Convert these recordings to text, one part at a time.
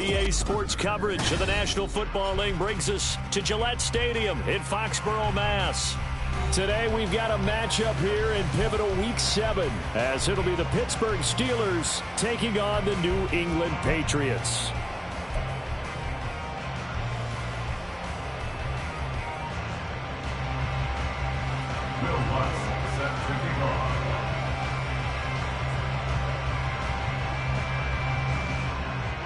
EA Sports coverage of the National Football League brings us to Gillette Stadium in Foxborough, Mass. Today we've got a matchup here in pivotal Week 7, as it'll be the Pittsburgh Steelers taking on the New England Patriots.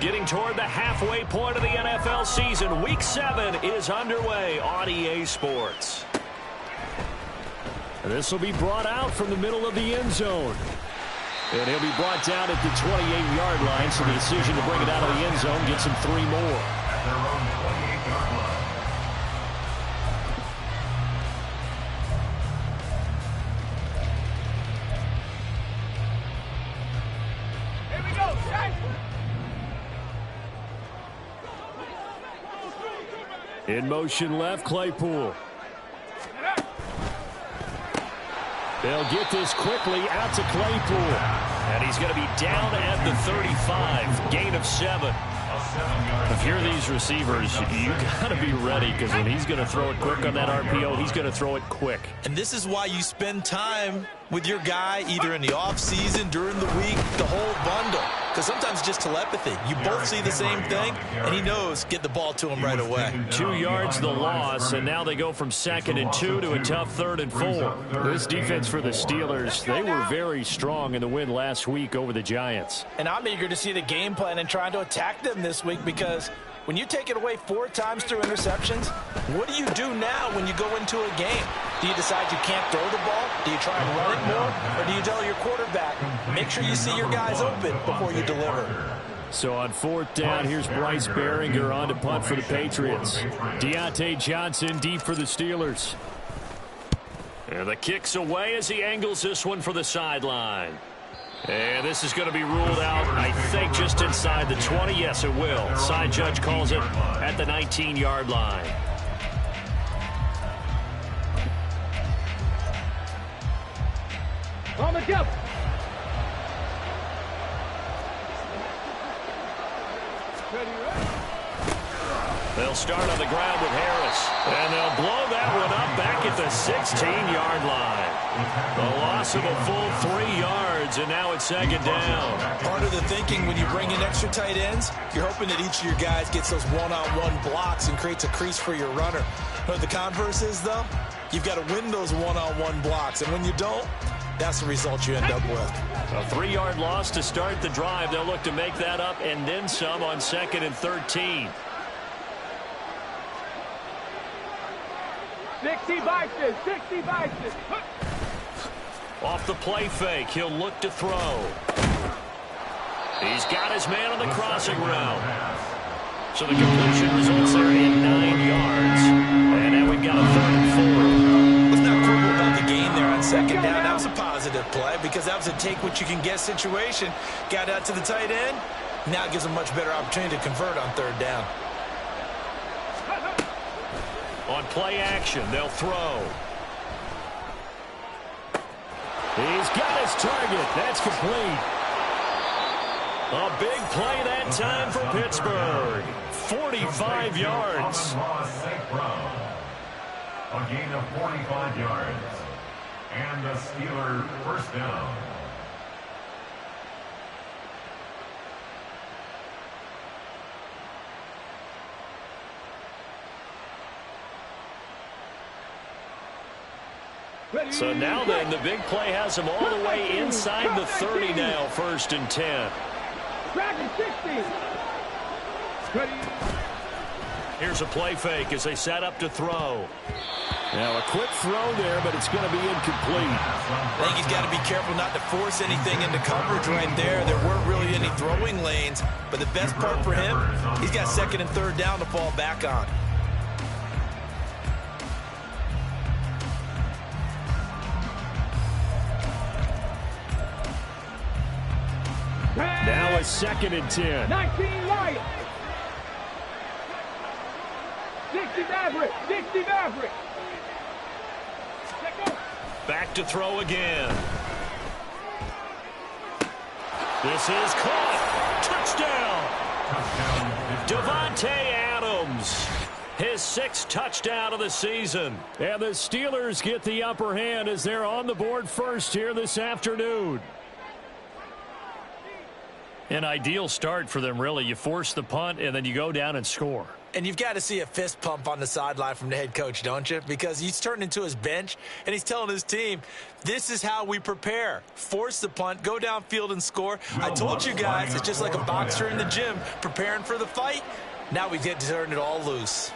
Getting toward the halfway point of the NFL season, Week 7 is underway on EA Sports. This will be brought out from the middle of the end zone. And he'll be brought down at the 28-yard line, so the decision to bring it out of the end zone gets him 3 more. Here we go, In motion left, Claypool. They'll get this quickly out to Claypool. And he's going to be down at the 35. Gain of 7. If you're these receivers, you got to be ready, because when he's going to throw it quick on that RPO, he's going to throw it quick. And this is why you spend time with your guy either in the offseason, during the week, the whole bundle. Because sometimes it's just telepathy. You both see the same thing, and he knows get the ball to him right away. 2 yards the loss, and now they go from 2nd and 2 to a tough 3rd and 4. This defense for the Steelers, they were very strong in the win last week over the Giants. And I'm eager to see the game plan and trying to attack them this week, because when you take it away 4 times through interceptions, what do you do now when you go into a game? Do you decide you can't throw the ball? Do you try and run it more? Or do you tell your quarterback, make sure you see your guys open before you deliver? So on 4th down, here's Bryce Behringer on to punt for the Patriots. Deontay Johnson deep for the Steelers. And the kick's away as he angles this one for the sideline. And this is going to be ruled out, I think, just inside the 20. Yes, it will. Side judge calls it at the 19-yard line. On the jump. They'll start on the ground with Harris. And they'll blow that one up back at the 16-yard line. The loss of a full 3 yards, and now it's 2nd down. Part of the thinking when you bring in extra tight ends, you're hoping that each of your guys gets those one-on-one blocks and creates a crease for your runner. But the converse is, though, you've got to win those one-on-one blocks. And when you don't, that's the result you end up with. A 3-yard loss to start the drive. They'll look to make that up and then some on 2nd and 13. 60 Vikings, 60 Vikings. Off the play fake, he'll look to throw. He's got his man on the crossing route. So the completion results there in 9 yards. And now we've got a 3rd and 4. Let's not quibble about the gain there on 2nd down. That was a positive play because that was a take-what-you-can-get situation. Got out to the tight end. Now it gives a much better opportunity to convert on 3rd down. On play action, they'll throw. He's got his target. That's complete. A big play that time for Pittsburgh. 45 yards. A gain of 45 yards. And the Steeler 1st down. So now then, the big play has him all the way inside the 30 now, 1st and 10. Here's a play fake as they set up to throw. Now a quick throw there, but it's going to be incomplete. I think he's got to be careful not to force anything into coverage right there. There weren't really any throwing lanes, but the best part for him, he's got 2nd and 3rd down to fall back on. Now a 2nd and 10. 19 Lions. 60 Maverick. 60 Maverick. Back to throw again. This is caught. Touchdown. Davante Adams, his 6th touchdown of the season. And the Steelers get the upper hand as they're on the board first here this afternoon. An ideal start for them, really. You force the punt, and then you go down and score. And you've got to see a fist pump on the sideline from the head coach, don't you? Because he's turned into his bench, and he's telling his team, this is how we prepare. Force the punt, go downfield and score. I told you guys, it's just like a boxer in the gym preparing for the fight. Now we get to turn it all loose.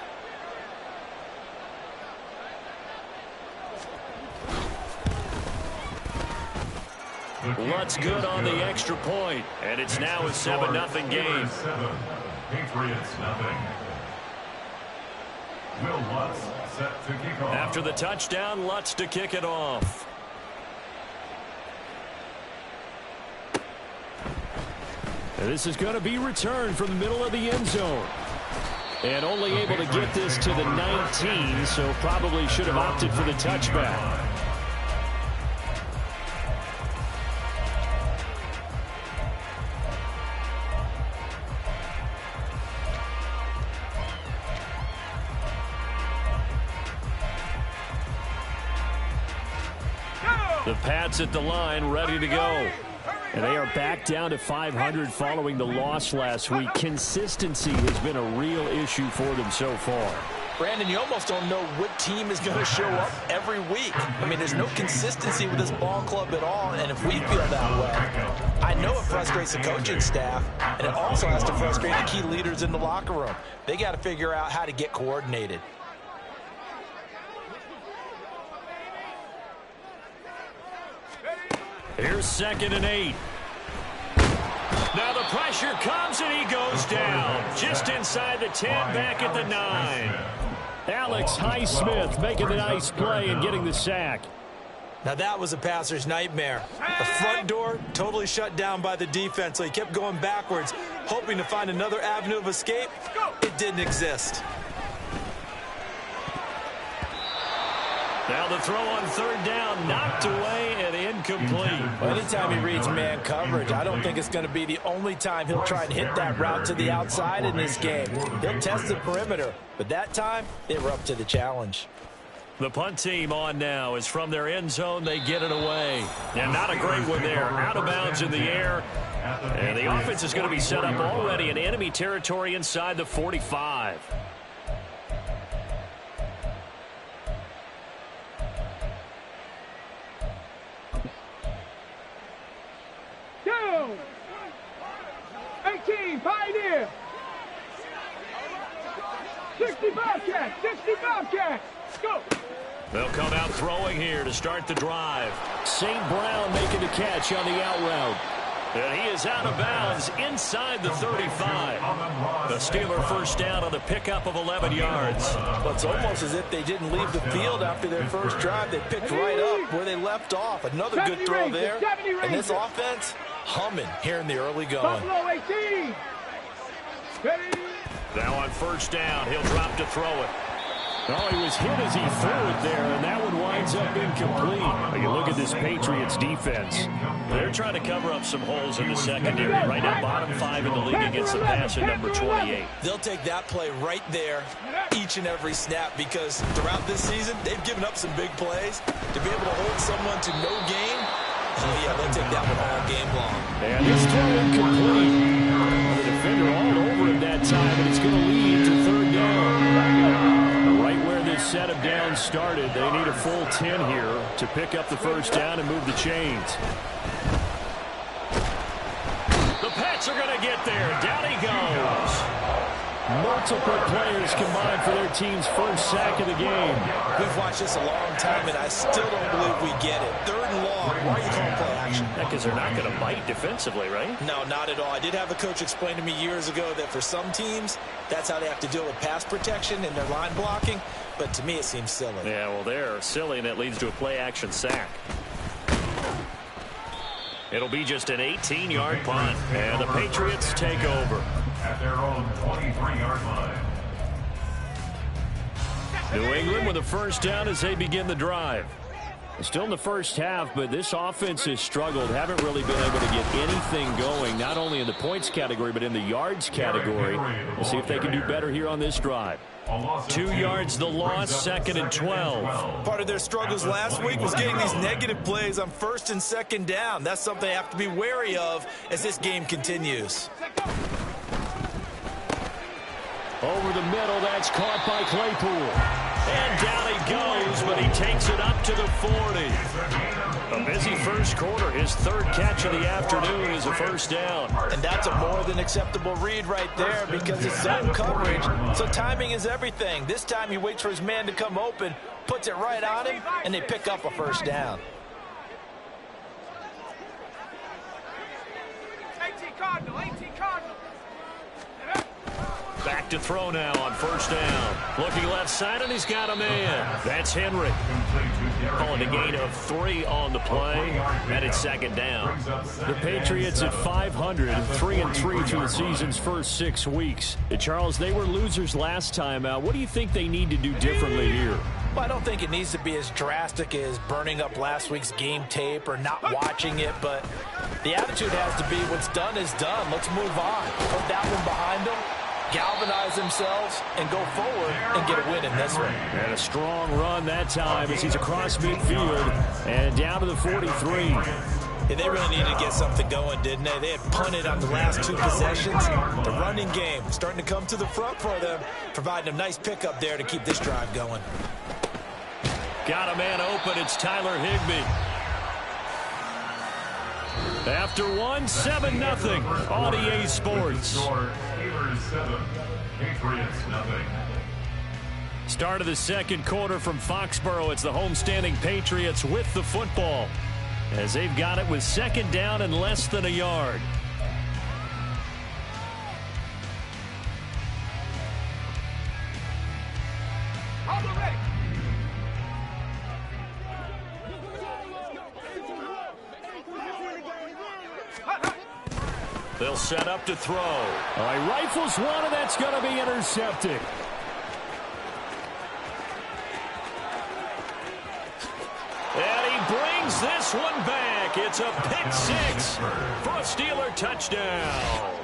Lutz good on the extra point, and it's now a 7-0 game. Patriots nothing. Will Lutz set to kick off. After the touchdown, Lutz to kick it off. And this is going to be returned from the middle of the end zone. And only able to get this to the 19, so probably should have opted for the touchback. The Pats at the line, ready to go. And they are back down to 500 following the loss last week. Consistency has been a real issue for them so far. Brandon, you almost don't know what team is going to show up every week. I mean, there's no consistency with this ball club at all, and if we feel that way, I know it frustrates the coaching staff, and it also has to frustrate the key leaders in the locker room. They got to figure out how to get coordinated. Here's 2nd and 8. Now the pressure comes and he goes down. Just inside the 10, back at the 9. Alex Highsmith making the nice play and getting the sack. Now that was a passer's nightmare. The front door totally shut down by the defense, so he kept going backwards, hoping to find another avenue of escape. It didn't exist. Now the throw on 3rd down, knocked away and incomplete. Well, anytime he reads man coverage, I don't think it's going to be the only time he'll try and hit that route to the outside in this game. He'll test the perimeter, but that time they were up to the challenge. The punt team on now is from their end zone. They get it away. And not a great one there. Out of bounds in the air. And the offense is going to be set up already in enemy territory inside the 45. Go! 18, Pioneer! 60 Bobcats! 60 Bobcats! Go! They'll come out throwing here to start the drive. St. Brown making the catch on the out route. And he is out of bounds inside the 35. The Steeler first down on the pickup of 11 yards. Well, it's almost as if they didn't leave the field after their first drive. They picked right up where they left off. Another good throw there. And this offense humming here in the early going. Buffalo 18! Ready? Now on first down, he'll drop to throw it. Oh, he was hit as he threw it there, and that one winds up incomplete. You look at this Patriots defense. They're trying to cover up some holes in the secondary. Right now, bottom 5 in the league against the pass at number 28. They'll take that play right there each and every snap because throughout this season, they've given up some big plays. To be able to hold someone to no gain, oh yeah, they'll take that one all game long. And this throw incomplete. The defender all over him that time, and it's going to lead to 3rd down. Right where this set of downs started, they need a full 10 here to pick up the first down and move the chains. The Pats are going to get there. Down he goes. Multiple players combined for their team's first sack of the game. We've watched this a long time, and I still don't believe we get it. 3rd and long. Why are you calling play action? Because they're not going to bite defensively, right? No, not at all. I did have a coach explain to me years ago that for some teams, that's how they have to deal with pass protection and their line blocking. But to me, it seems silly. Yeah, well, they're silly, and it leads to a play-action sack. It'll be just an 18-yard punt, and the Patriots take over. At their own 23-yard line. New England with a first down as they begin the drive. Still in the first half, but this offense has struggled. Haven't really been able to get anything going, not only in the points category, but in the yards category. We'll see if they can do better here on this drive. 2 yards the loss, 2nd and 12. Part of their struggles last week was getting these negative plays on 1st and 2nd down. That's something they have to be wary of as this game continues. Over the middle, that's caught by Claypool. And down he goes, but he takes it up to the 40. A busy first quarter. His 3rd catch of the afternoon is a first down. And that's a more than acceptable read right there because it's zone coverage, so timing is everything. This time he waits for his man to come open, puts it right on him, and they pick up a first down. 18 Cardinal, 18 Cardinal. Back to throw now on first down. Looking left side, and he's got a man. That's Henry. Calling a gain of 3 on the play, and it's 2nd down. The Patriots at 500, 3-3 through the season's first 6 weeks. Charles, they were losers last time out. What do you think they need to do differently here? Well, I don't think it needs to be as drastic as burning up last week's game tape or not watching it, but the attitude has to be what's done is done. Let's move on. Put that one behind them, galvanize themselves, and go forward and get a win in this one. And a strong run that time as he's across midfield and down to the 43. Yeah, they really needed to get something going, didn't they? They had punted on the last 2 possessions. The running game starting to come to the front for them, providing a nice pickup there to keep this drive going. Got a man open. It's Tyler Higbee. After 1, 7-0 on EA Sports. Steelers 7, Patriots 0. Start of the second quarter from Foxborough. It's the homestanding Patriots with the football as they've got it with 2nd down and less than a yard. They'll set up to throw. All right, rifles one, and that's going to be intercepted. And he brings this one back. It's a pick 6 for a Steeler touchdown.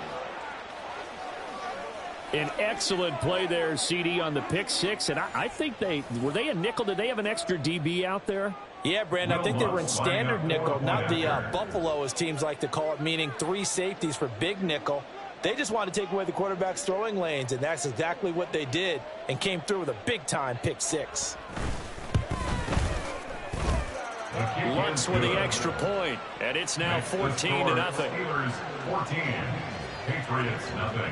An excellent play there, CD, on the pick 6. And I think were they a nickel? Did they have an extra DB out there? Yeah, Brandon, I think they were in standard nickel, not the Buffalo, as teams like to call it, meaning 3 safeties for big nickel. They just want to take away the quarterback's throwing lanes, and that's exactly what they did and came through with a big-time pick 6. Lutz with the extra point, and it's now 14-0. Steelers 14, Patriots 0.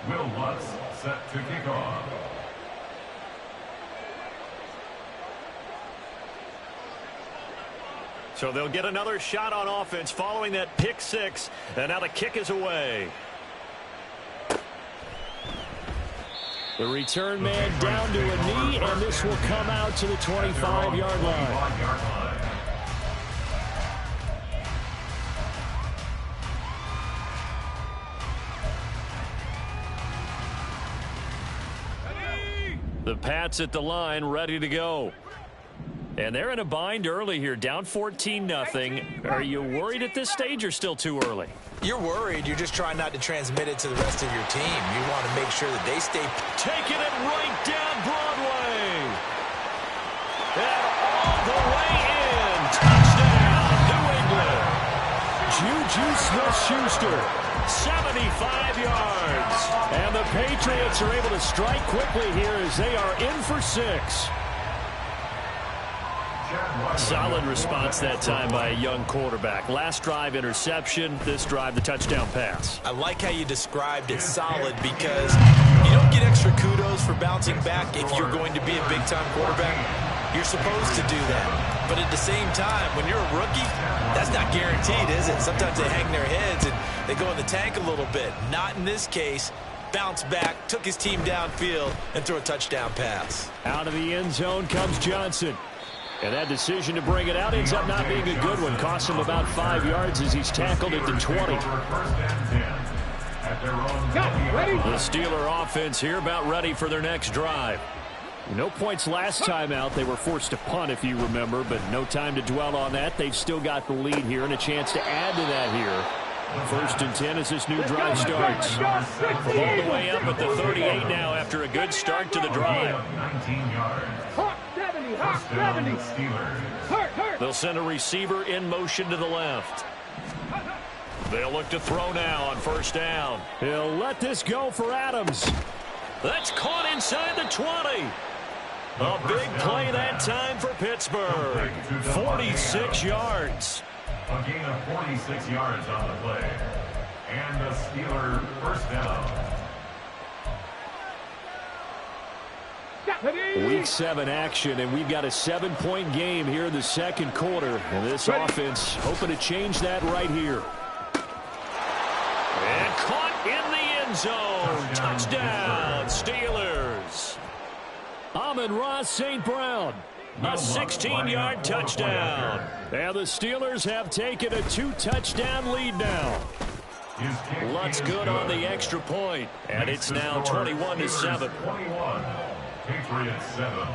Will Lutz set to kick off. So they'll get another shot on offense following that pick 6, and now the kick is away. The return man down to a knee, and this will come out to the 25-yard line. The Pats at the line, ready to go. And they're in a bind early here, down 14-0. Are you worried at this stage or still too early? You're worried. You're just trying not to transmit it to the rest of your team. You want to make sure that they stay. Taking it right down Broadway. And all the way in. Touchdown, New England. Juju Smith-Schuster, 75 yards. And the Patriots are able to strike quickly here as they are in for 6. Solid response that time by a young quarterback. Last drive, interception. This drive, the touchdown pass. I like how you described it solid because you don't get extra kudos for bouncing back if you're going to be a big-time quarterback. You're supposed to do that. But at the same time, when you're a rookie, that's not guaranteed, is it? Sometimes they hang their heads and they go in the tank a little bit. Not in this case. Bounced back, took his team downfield, and threw a touchdown pass. Out of the end zone comes Johnson. And that decision to bring it out ends up not being a good one. Costs him about 5 yards as he's tackled at the 20. Ready? The Steeler offense here about ready for their next drive. No points last time out. They were forced to punt, if you remember, but no time to dwell on that. They've still got the lead here and a chance to add to that here. 1st and 10 as this new drive starts. From all the way up at the 38 now after a good start to the drive. 19 yards. Hawk 70, Hawk 70. Steelers. Hurt. They'll send a receiver in motion to the left. They'll look to throw now on 1st down. He'll let this go for Adams. That's caught inside the 20. A big play that time for Pittsburgh. 46 yards. A gain of 46 yards on the play. And the Steeler 1st down. Week 7 action, and we've got a 7-point game here in the 2nd quarter. And this offense hoping to change that right here. And caught in the end zone. Touchdown, Steelers. Amon-Ra St. Brown. A 16-yard touchdown. And the Steelers have taken a 2-touchdown lead now. Lutz good on the extra point. And it's now 21-7. 21. Patriots 7.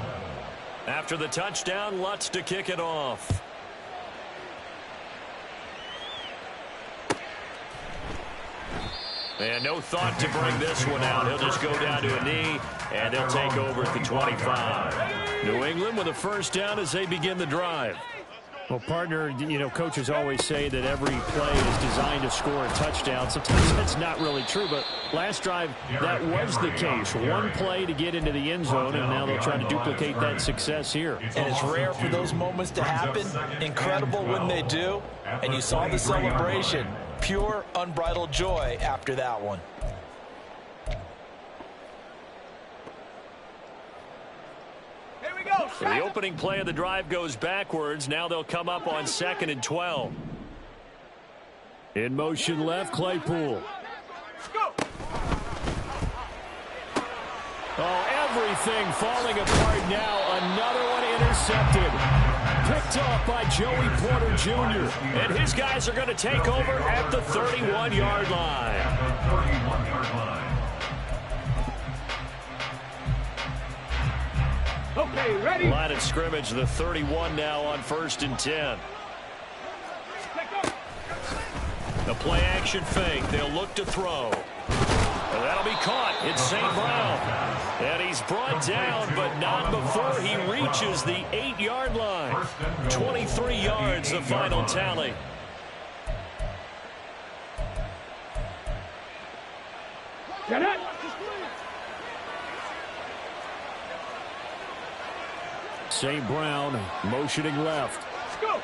After the touchdown, Lutz to kick it off. And no thought to bring this one out. He'll just go down to a knee, and they'll take over at the 25. New England with a 1st down as they begin the drive. Well, partner, coaches always say that every play is designed to score a touchdown. Sometimes that's not really true, but last drive, that was the case. One play to get into the end zone, and now they'll try to duplicate that success here. And it's rare for those moments to happen. Incredible when they do. And you saw the celebration. Pure, unbridled joy after that one. Here we go. The opening play of the drive goes backwards. Now they'll come up on 2nd and 12. In motion left, Claypool. Go. Oh, everything falling apart now. Another one intercepted. Picked off by Joey Porter Jr. And his guys are going to take over at the 31-yard line. Okay, ready? Line of scrimmage, the 31 now on 1st and 10. The play action fake. They'll look to throw. And that'll be caught. It's St. Brown. And he's brought down, but not before he reaches the 8-yard line. 23 yards, the final tally. Get it. St. Brown motioning left. Let's go.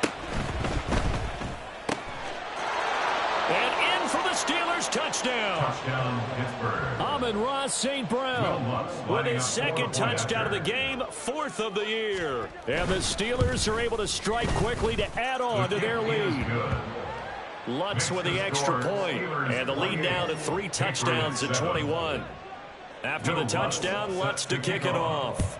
And in for the Steelers touchdown. Touchdown, Pittsburgh. Amon-Ra St. Brown with his 2nd touchdown of the game, 4th of the year. And the Steelers are able to strike quickly to add on to their lead. Lutz with the extra point, and the lead now to 3 touchdowns at 21. After the touchdown, Lutz to kick it off.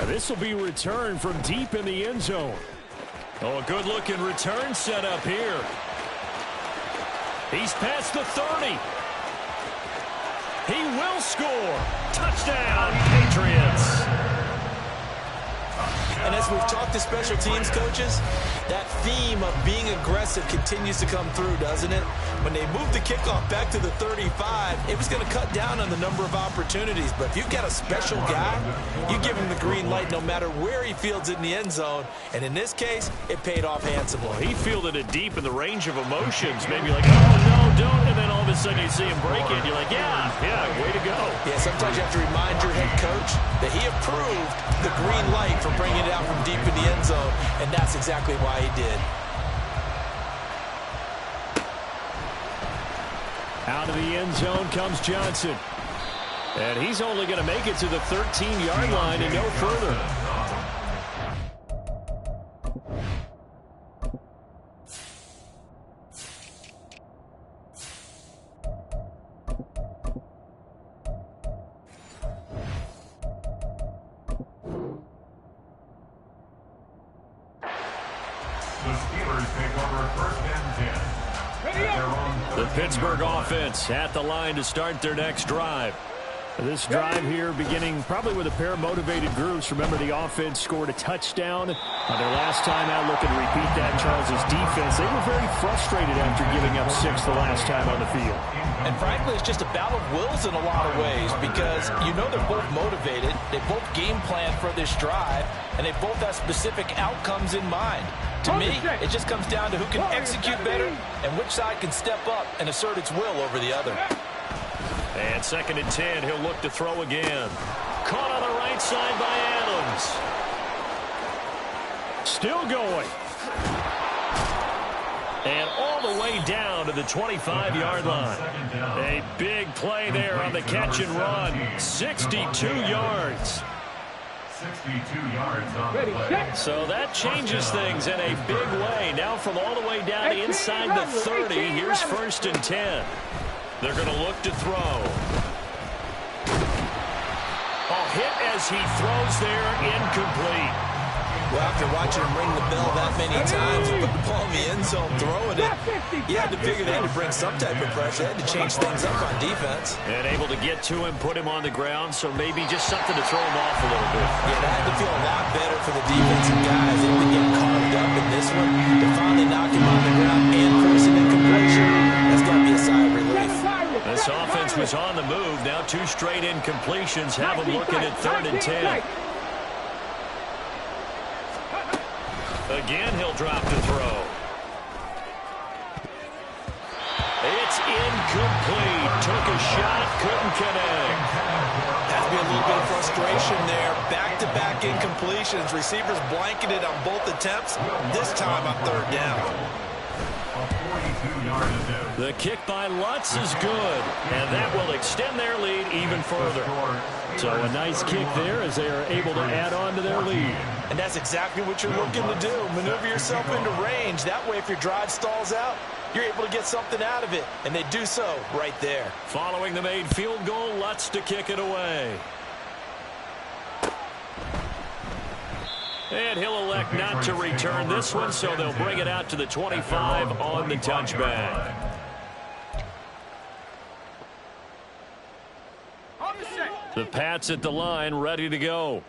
This will be returned from deep in the end zone. Oh, a good-looking return set up here. He's past the 30. He will score. Touchdown, Patriots. And as we've talked to special teams coaches, that theme of being aggressive continues to come through, doesn't it? When they moved the kickoff back to the 35, it was going to cut down on the number of opportunities. But if you've got a special guy, you give him the green light no matter where he fields it in the end zone. And in this case, it paid off handsomely. He fielded it deep in the range of emotions. Maybe like, oh, no, don't. And then all of a sudden you see him break it. You're like, yeah, way to go. Yeah, sometimes you have to remind your head coach that he approved the green light for bringing it out from deep in the end zone. And that's exactly why he did. Out of the end zone comes Johnson. And he's only going to make it to the 13-yard line and no further. The Steelers Steelers take over 1st and 10. At their own The Pittsburgh offense at the line to start their next drive. This drive here beginning probably with a pair of motivated groups. Remember, the offense scored a touchdown on their last time out. Looking to repeat that. Charles' defense, they were very frustrated after giving up 6 the last time on the field. And frankly, it's just a battle of wills in a lot of ways because you know they're both motivated. They both game plan for this drive, and they both have specific outcomes in mind. To me, it just comes down to who can execute better and which side can step up and assert its will over the other. And 2nd and 10, he'll look to throw again. Caught on the right side by Adams. Still going. And all the way down to the 25-yard line. A big play there on the catch and run. 62 yards. 62 yards on the play. So that changes things in a big way. Now from all the way down inside the 30, here's 1st and 10. They're going to look to throw. A hit as he throws there, incomplete. Well, after watching him ring the bell that many times and put the ball in the end zone throwing it, you had to figure they had to bring some type of pressure. They had to change things up on defense. And able to get to him, put him on the ground, so maybe just something to throw him off a little bit. Yeah, that had to feel a lot better for the defensive guys. They've been getting carved up in this one. To finally knock him on the ground and force an incompletion, that's got to be a sigh of relief. This offense was on the move. Now 2 straight incompletions have them looking at 3rd and 10. Again, he'll drop to throw. It's incomplete. Took a shot, couldn't connect. Has to be a little bit of frustration there. Back-to-back incompletions. Receivers blanketed on both attempts. This time on 3rd down. A 42-yard attempt. The kick by Lutz is good, and that will extend their lead even further. So a nice kick there as they are able to add on to their lead. And that's exactly what you're looking to do. Maneuver yourself into range. That way, if your drive stalls out, you're able to get something out of it. And they do so right there. Following the made field goal, Lutz to kick it away. And he'll elect not to return this one, so they'll bring it out to the 25 on the touchback. The Pats at the line, ready to go.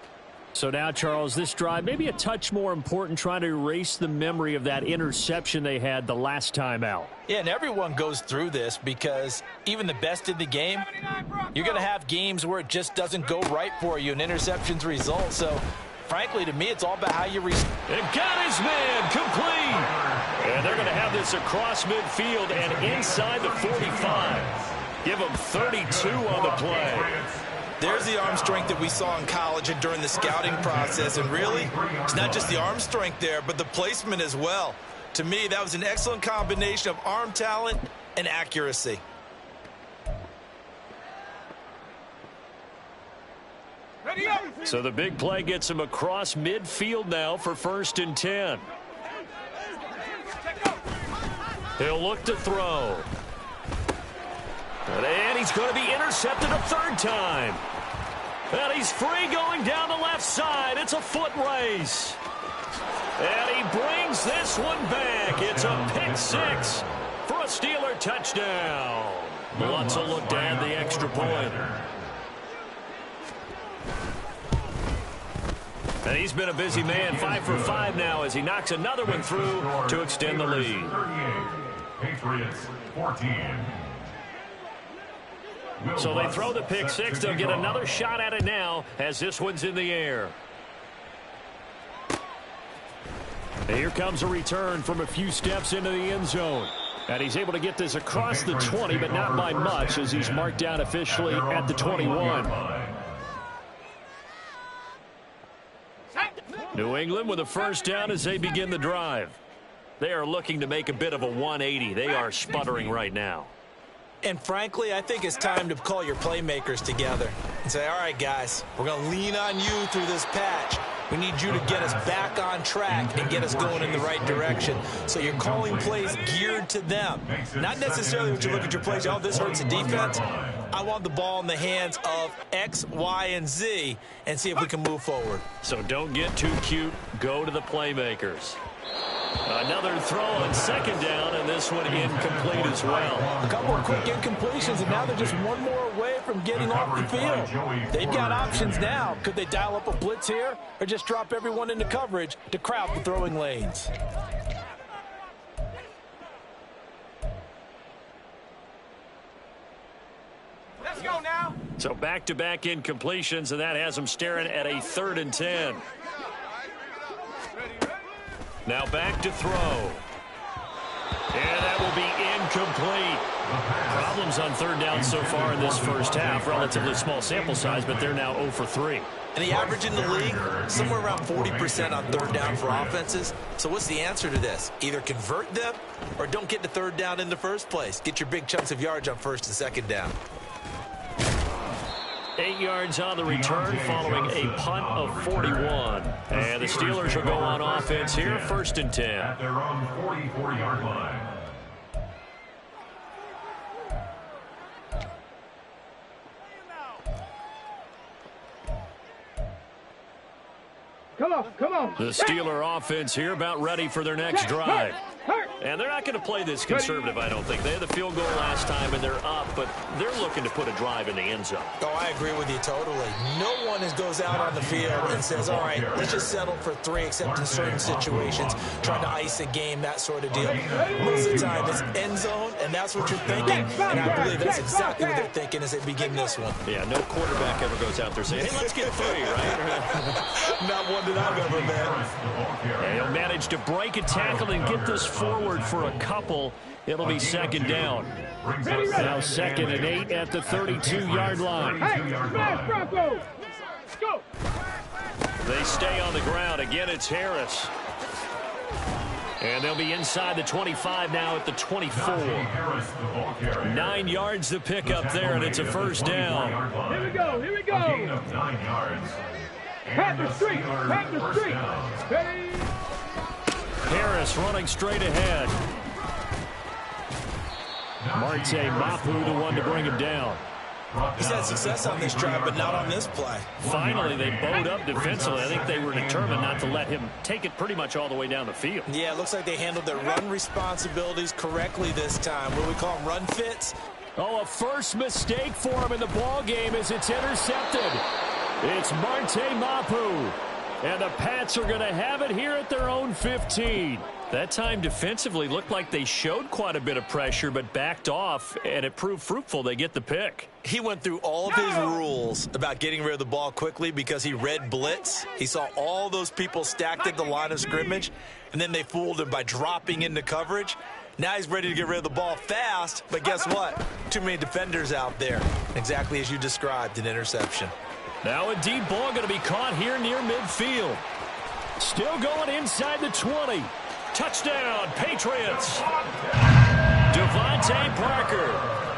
So now, Charles, this drive maybe a touch more important, trying to erase the memory of that interception they had the last time out. Yeah, and everyone goes through this because even the best in the game, you're going to have games where it just doesn't go right for you, and interceptions result. So, frankly, to me, it's all about how you And got his man complete. And they're going to have this across midfield and inside the 45. Give them 32 on the play. There's the arm strength that we saw in college and during the scouting process. And really, it's not just the arm strength there, but the placement as well. To me, that was an excellent combination of arm talent and accuracy. So the big play gets him across midfield now for 1st and 10. He'll look to throw. And he's going to be intercepted a 3rd time. And he's free going down the left side. It's a foot race. And he brings this one back. It's a pick 6 for a Steeler touchdown. Lutz will look to add the extra point. And he's been a busy man, 5 for 5 now as he knocks another one through to extend the lead. 38, Patriots 14. So they throw the pick 6. They'll get another shot at it now as this one's in the air. And here comes a return from a few steps into the end zone. And he's able to get this across the 20, but not by much as he's marked down officially at the 21. New England with a 1st down as they begin the drive. They are looking to make a bit of a 180. They are sputtering right now. And frankly, I think it's time to call your playmakers together and say, all right, guys, we're going to lean on you through this patch. We need you to get us back on track and get us going in the right direction. So you're calling plays geared to them. Not necessarily when you look at your plays, oh, this hurts the defense. I want the ball in the hands of X, Y, and Z and see if we can move forward. So don't get too cute. Go to the playmakers. Another throw on second down, and this one incomplete as well. A couple of quick incompletions, and now they're just one more away from getting off the field. They've got options now. Could they dial up a blitz here or just drop everyone into coverage to crowd the throwing lanes? Let's go now. So back-to-back incompletions, and that has them staring at a 3rd and 10. Now back to throw. And that will be incomplete. Problems on 3rd down so far in this first half. Relatively small sample size, but they're now 0 for 3. And the average in the league, somewhere around 40% on 3rd down for offenses. So what's the answer to this? Either convert them or don't get to 3rd down in the first place. Get your big chunks of yards on 1st and 2nd down. 8 yards on the return following a punt of 41. And the Steelers will go on offense here, 1st and 10. At their own 44-yard line. Come on. The Steeler offense here about ready for their next drive. And they're not going to play this conservative, I don't think. They had the field goal last time, and they're up, but they're looking to put a drive in the end zone. Oh, I agree with you totally. No one goes out on the field and says, all right, let's just settle for 3, except in certain situations, trying to ice a game, that sort of deal. Most of the time, it's end zone, and that's what you're thinking, and I believe that's exactly what they're thinking as they begin this one. Yeah, no quarterback ever goes out there saying, hey, let's get 3, right? Not one that I've ever met. And he'll manage to break a tackle and get this forward for a couple. It'll be 2nd down. Now 2nd and 8 at the 32-yard line. Hey, smash Bronco. Go. They stay on the ground. Again, it's Harris. And they'll be inside the 25 now at the 24. 9 yards to pick up there, and it's a 1st down. Here we go. Gain of 9 yards. Pat the street. Ready. Harris running straight ahead. Marte Mapu, the one to bring him down. He's had success on this drive, but not on this play. Finally, they bowed up defensively. I think they were determined not to let him take it pretty much all the way down the field. Yeah, it looks like they handled their run responsibilities correctly this time. What do we call them, run fits? Oh, a first mistake for him in the ball game as it's intercepted. It's Marte Mapu. And the Pats are going to have it here at their own 15. That time defensively looked like they showed quite a bit of pressure but backed off, and it proved fruitful. They get the pick. He went through all of his rules about getting rid of the ball quickly because he read blitz. He saw all those people stacked at the line of scrimmage, and then they fooled him by dropping into coverage. Now he's ready to get rid of the ball fast, but guess what? Too many defenders out there. Exactly as you described, an interception. Now a deep ball going to be caught here near midfield. Still going inside the 20. Touchdown, Patriots. Devontae Parker,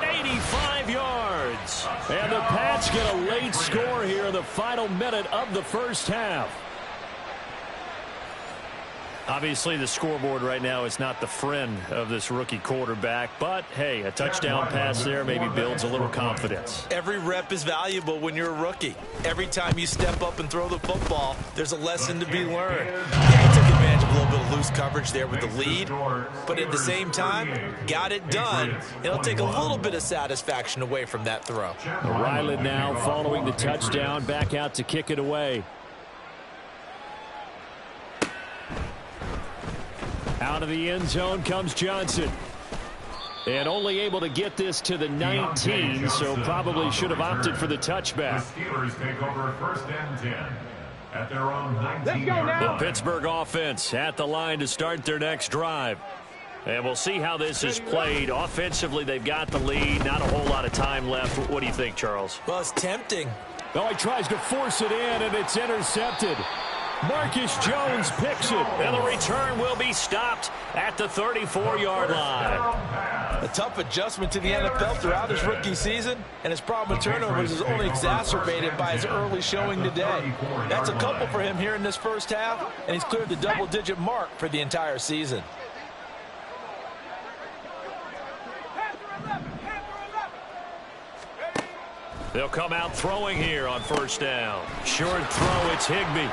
85 yards. And the Pats get a late score here in the final minute of the first half. Obviously, the scoreboard right now is not the friend of this rookie quarterback, but, hey, a touchdown pass there maybe builds a little confidence. Every rep is valuable when you're a rookie. Every time you step up and throw the football, there's a lesson to be learned. Yeah, he took advantage of a little bit of loose coverage there with the lead, but at the same time, got it done. It'll take a little bit of satisfaction away from that throw. Ryland now following the touchdown, back out to kick it away. Out of the end zone comes Johnson. And only able to get this to the 19, so probably should have opted for the touchback. The Steelers take over 1st and 10 at their own 19-yard The line. Pittsburgh offense at the line to start their next drive. And we'll see how this is played. Offensively, they've got the lead. Not a whole lot of time left. What do you think, Charles? Well, it's tempting. Oh, he tries to force it in, and it's intercepted. Marcus Jones picks it, and the return will be stopped at the 34-yard line. A tough adjustment to the NFL throughout his rookie season, and his problem with turnovers is only exacerbated by his early showing today. That's a couple for him here in this first half, and he's cleared the double-digit mark for the entire season. They'll come out throwing here on 1st down. Short throw, it's Higbee.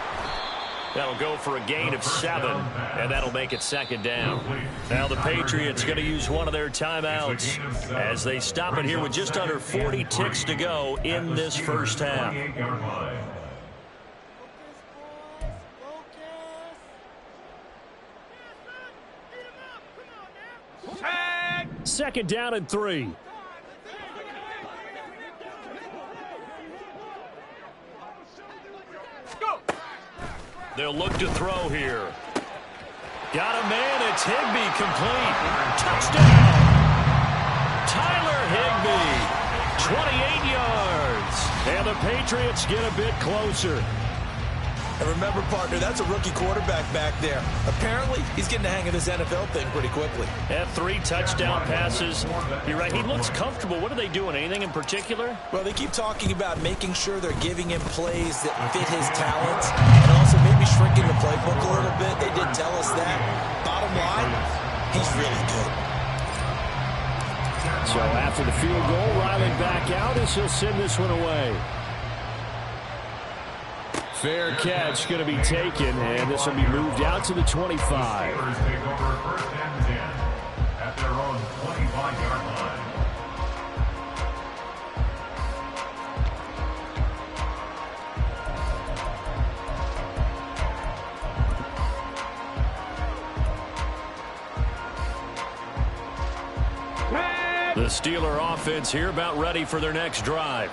That'll go for a gain of 7, and that'll make it second down. Now the Patriots going to use one of their timeouts as they stop it here with just under 40 ticks to go in this first half. Second down and 3. They'll look to throw here. Got a man. It's Higbee, complete. Touchdown. Tyler Higbee, 28 yards. And the Patriots get a bit closer. And remember, partner, that's a rookie quarterback back there. Apparently, he's getting the hang of this NFL thing pretty quickly. Had 3 touchdown passes. You're right, he looks comfortable. What are they doing? Anything in particular? Well, they keep talking about making sure they're giving him plays that fit his talents and also maybe shrinking the playbook a little bit. They did tell us that. Bottom line, he's really good. So after the field goal, Riley back out as he'll send this one away. Fair catch going to be taken, and this will be moved out to the 25. Steelers take over first and 10 at their own 25-yard line. The Steeler offense here about ready for their next drive.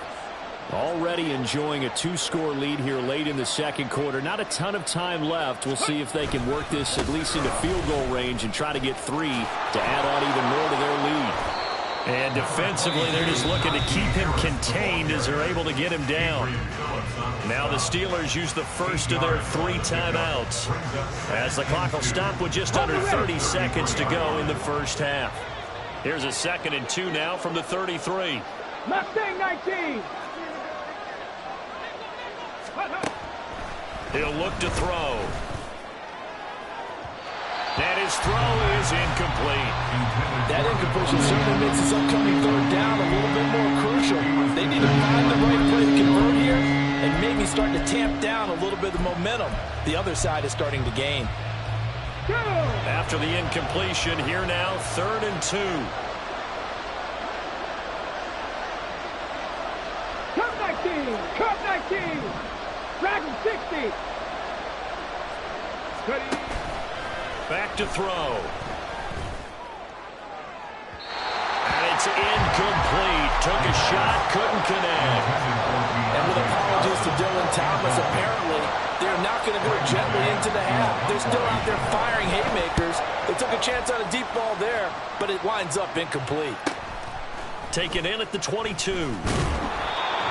Already enjoying a 2-score lead here late in the second quarter. Not a ton of time left. We'll see if they can work this at least into field goal range and try to get 3 to add on even more to their lead. And defensively, they're just looking to keep him contained as they're able to get him down. Now the Steelers use the first of their 3 timeouts as the clock will stop with just under 30 seconds to go in the first half. Here's a 2nd and 2 now from the 33. Mustang 19. He'll look to throw. And his throw is incomplete. That incompletion certainly makes this upcoming 3rd down a little bit more crucial. They need to find the right play to convert here and maybe start to tamp down a little bit of momentum. The other side is starting to gain. After the incompletion, here now, 3rd and 2. Cup 19. Dragon 60. Back to throw. And it's incomplete. Took a shot, couldn't connect. And with apologies to Dylan Thomas, apparently they're not going to go gently into the half. They're still out there firing haymakers. They took a chance on a deep ball there, but it winds up incomplete. Taken in at the 22.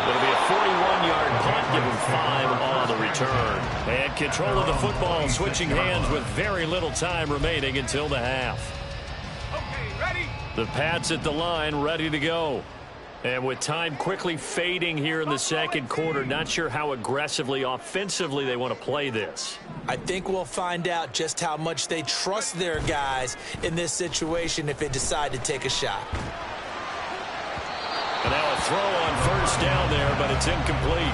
It'll be a 41-yard punt, give him 5 on the return. And control of the football, switching hands with very little time remaining until the half. Okay, ready? The Pats at the line, ready to go. And with time quickly fading here in the second quarter, not sure how aggressively, offensively they want to play this. I think we'll find out just how much they trust their guys in this situation if they decide to take a shot. And now a throw on first down there, but it's incomplete.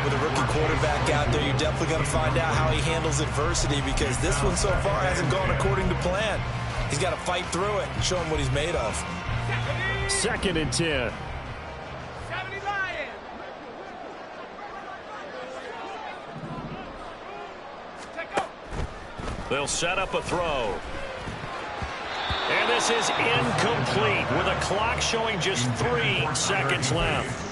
With a rookie quarterback out there, you're definitely going to find out how he handles adversity because this one so far hasn't gone according to plan. He's got to fight through it and show him what he's made of. 2nd and 10. 70 Lions. They'll set up a throw. And this is incomplete with a clock showing just 3 seconds left.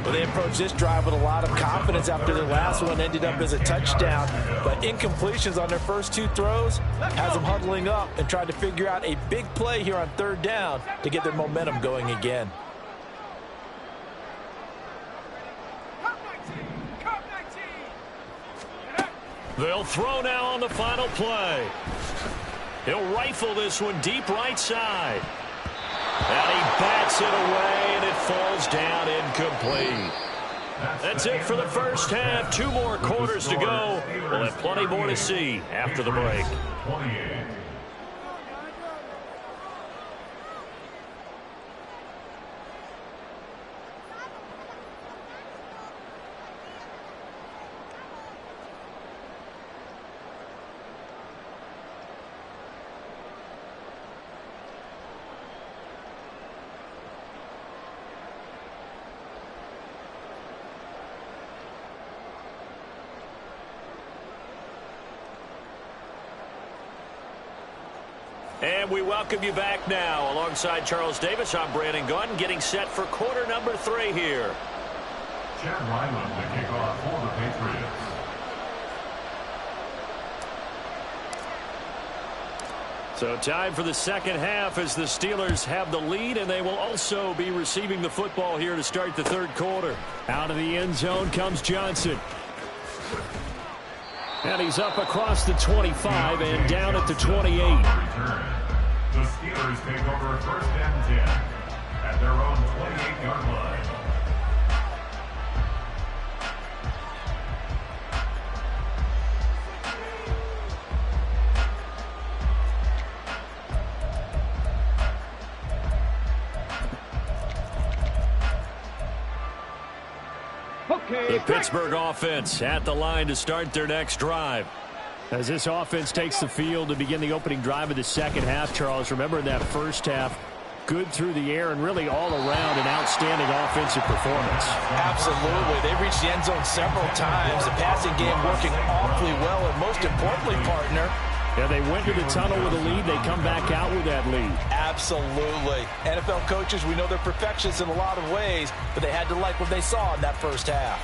Well, they approached this drive with a lot of confidence after their last one ended up as a touchdown. But incompletions on their first 2 throws has them huddling up and trying to figure out a big play here on 3rd down to get their momentum going again. Cup 19. They'll throw now on the final play. He'll rifle this one deep right side. And he bats it away, and it falls down incomplete. That's it for the first half. 2 more quarters to go. We'll have plenty more to see after the break. 28. And we welcome you back now. Alongside Charles Davis, I'm Brandon Gunn, getting set for quarter number 3 here. Chad Ryland to kick off for the Patriots. So time for the second half as the Steelers have the lead, and they will also be receiving the football here to start the third quarter. Out of the end zone comes Johnson. And he's up across the 25 and down at the 28. The Steelers take over first and 10 at their own 28-yard line. The Pittsburgh offense at the line to start their next drive. As this offense takes the field to begin the opening drive of the second half, Charles, remember in that first half, good through the air and really all around an outstanding offensive performance. Absolutely. They reached the end zone several times. The passing game working awfully well, and most importantly, partner, yeah, they went to the tunnel with a lead. They come back out with that lead. Absolutely. NFL coaches, we know they're perfectionists in a lot of ways, but they had to like what they saw in that first half.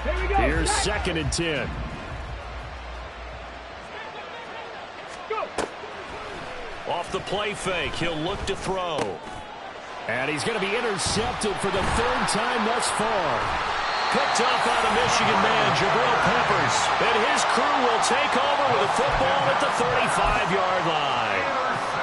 Here we go. Here's second and 10. Go. Off the play fake, he'll look to throw. And he's going to be intercepted for the third time thus far. Picked off out of Michigan man, Jabril Peppers. And his crew will take over with a football at the 35-yard line.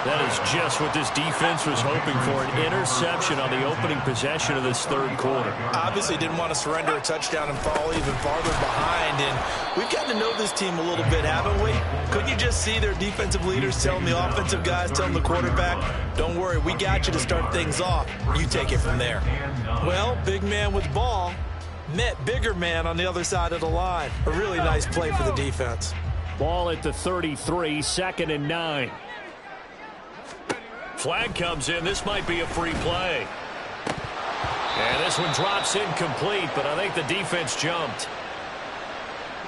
That is just what this defense was hoping for, an interception on the opening possession of this third quarter. Obviously didn't want to surrender a touchdown and fall even farther behind. And we've gotten to know this team a little bit, haven't we? Couldn't you just see their defensive leaders telling the offensive guys, telling the quarterback, don't worry, we got you to start things off. You take it from there. Well, big man with ball met bigger man on the other side of the line. A really nice play for the defense. Ball at the 33, second and 9. Flag comes in. This might be a free play. And this one drops incomplete, but I think the defense jumped.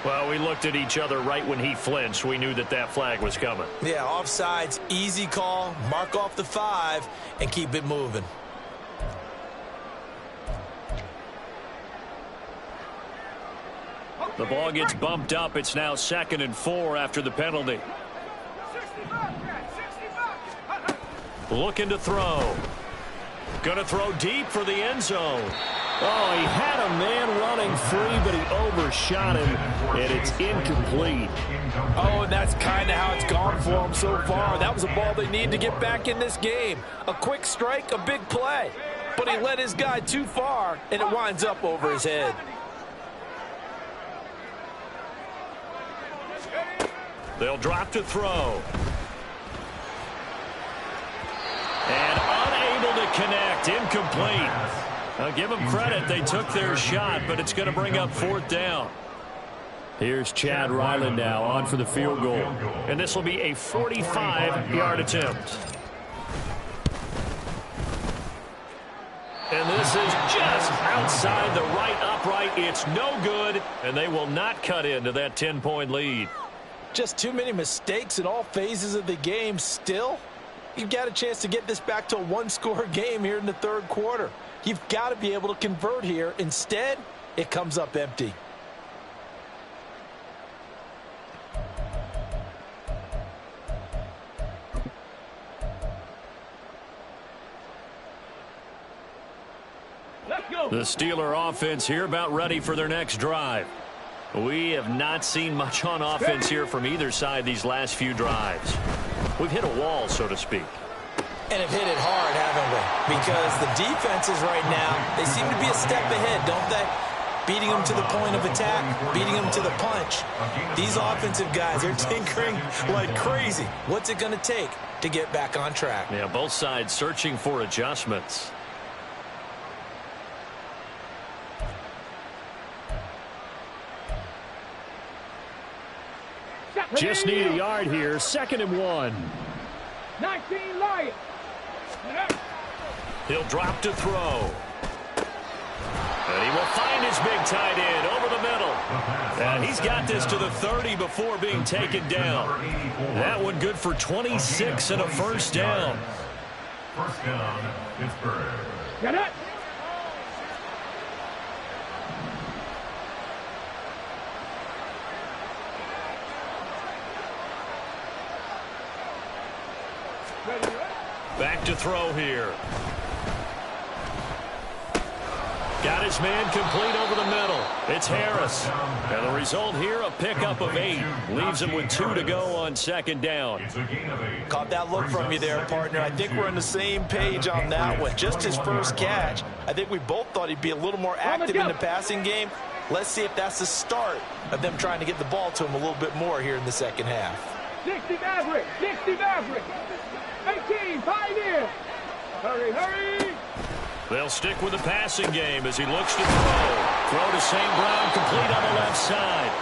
Well, we looked at each other right when he flinched. We knew that that flag was coming. Yeah, offsides, easy call, mark off the 5, and keep it moving. The ball gets bumped up. It's now second and 4 after the penalty. Looking to throw. Going to throw deep for the end zone. Oh, he had a man running free, but he overshot him, and it's incomplete. Oh, and that's kind of how it's gone for him so far. That was a ball they need to get back in this game. A quick strike, a big play. But he led his guy too far, and it winds up over his head. They'll drop to throw. And unable to connect. Incomplete. I'll give them credit. They took their shot, but it's going to bring up fourth down. Here's Chad Ryland now on for the field goal. And this will be a 45-yard attempt. And this is just outside the right upright. It's no good, and they will not cut into that 10-point lead. Just too many mistakes in all phases of the game. Still, you've got a chance to get this back to a one-score game here in the third quarter. You've got to be able to convert here. Instead, it comes up empty. Let's go. The Steeler offense here about ready for their next drive. We have not seen much on offense here from either side these last few drives. We've hit a wall, so to speak. And have hit it hard, haven't we? Because the defenses right now, they seem to be a step ahead, don't they? Beating them to the point of attack, beating them to the punch. These offensive guys, they're tinkering like crazy. What's it going to take to get back on track? Yeah, both sides searching for adjustments. Just need a yard here. Second and 1. 19 Lions. He'll drop to throw. And he will find his big tight end over the middle. And he's got this to the 30 before being taken down. That one good for 26 and a first down. First down, Pittsburgh. Get it. Back to throw here. Got his man complete over the middle. It's Harris. And the result here, a pickup of 8. Leaves him with 2 to go on second down. Caught that look from you there, partner. I think we're on the same page on that one. Just his first catch. I think we both thought he'd be a little more active in the passing game. Let's see if that's the start of them trying to get the ball to him a little bit more here in the second half. 60 Maverick. 60 Maverick. 18, Pioneer. Hurry, hurry. They'll stick with the passing game as he looks to throw. Throw to St. Brown, complete on the left side.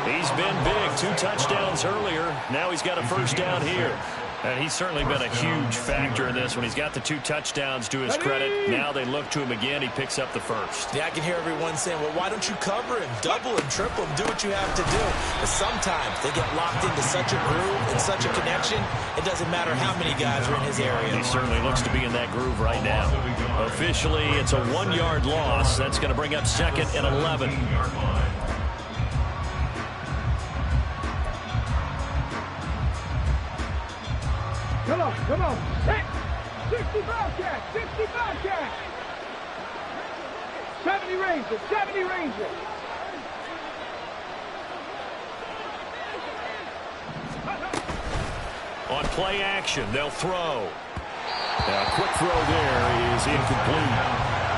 He's been big. 2 touchdowns earlier. Now he's got a first down here. And he's certainly been a huge factor in this when he's got the 2 touchdowns to his credit. Now they look to him again. He picks up the first. Yeah, I can hear everyone saying, well, why don't you cover him, double him, triple him, do what you have to do. But sometimes they get locked into such a groove and such a connection, it doesn't matter how many guys are in his area. He certainly looks to be in that groove right now. Officially, it's a 1-yard loss. That's going to bring up 2nd and 11. Come on, come on. Hit. 60 Bobcat, 60 Bobcat. 70 Ranger, 70 Ranger. On play action, they'll throw. Now, a quick throw there is incomplete.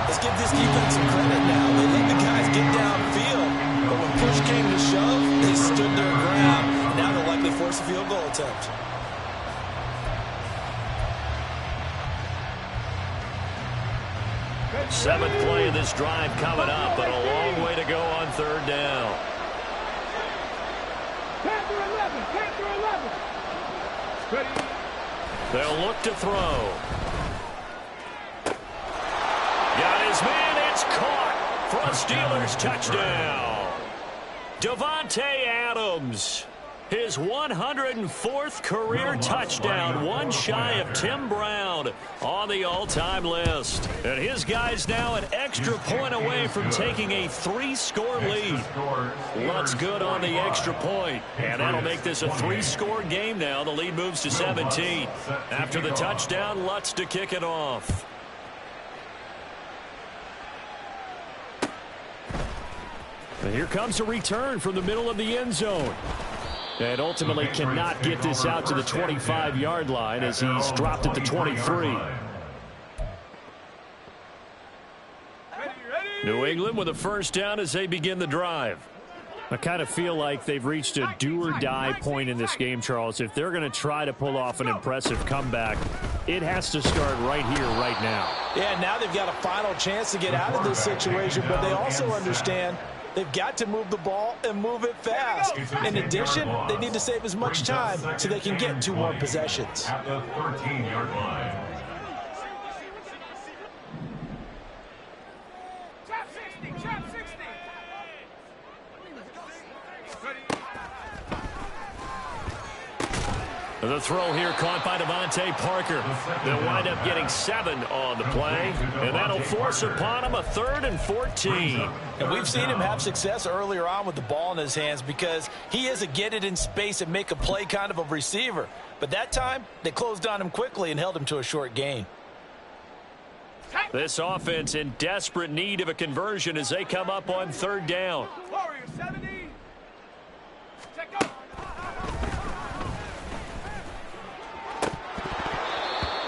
Let's give this defense some credit now. They let the guys get downfield, but when push came to shove, they stood their ground. Now they'll likely force a field goal attempt. Seventh play of this drive coming up, but a long way to go on 3rd down. Panther 11, Panther 11. Ready. They'll look to throw. Got his man, it's caught for a Steelers touchdown. Davante Adams, his 104th career touchdown, one shy of Tim Brown on the all-time list. And his guy's now an extra point away from taking a 3-score lead. Lutz good on the extra point, and that'll make this a 3-score game now. The lead moves to 17. After the touchdown, Lutz to kick it off. And here comes a return from the middle of the end zone. And ultimately cannot get this out to the 25-yard line as he's dropped at the 23. New England with a first down as they begin the drive. I kind of feel like they've reached a do-or-die point in this game, Charles. If they're going to try to pull off an impressive comeback, it has to start right here, right now. Yeah, now they've got a final chance to get out of this situation, but they also understand they've got to move the ball and move it fast. In addition, they need to save as much time so they can get 2 more possessions. At the 13-yard line. Chop 60, chop 60. The throw here caught by Devontae Parker. They'll wind up getting 7 on the play, and that'll force upon him a 3rd and 14. And we've seen him have success earlier on with the ball in his hands because he is a get it in space and make a play kind of a receiver. But that time, they closed on him quickly and held him to a short gain. This offense in desperate need of a conversion as they come up on 3rd down. Warrior 70. Check up.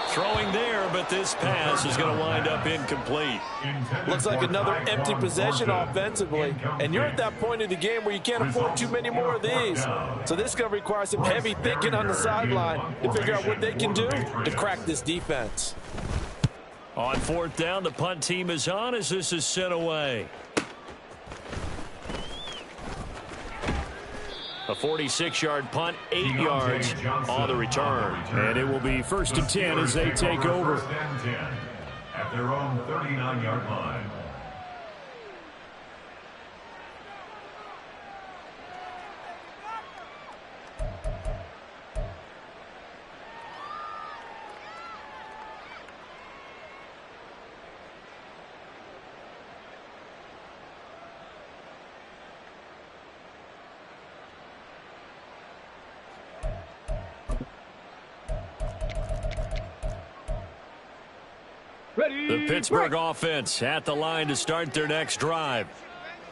Throwing there, but this pass is going to wind up incomplete. Looks like another empty possession offensively. And you're at that point in the game where you can't afford too many more of these. So this is going to require some heavy thinking on the sideline to figure out what they can do to crack this defense. On 4th down, the punt team is on as this is sent away. A 46-yard punt, 8 yards on the return. And it will be 1st and 10 as they take over. At their own 39-yard line. Ready, The Pittsburgh break. offense at the line to start their next drive.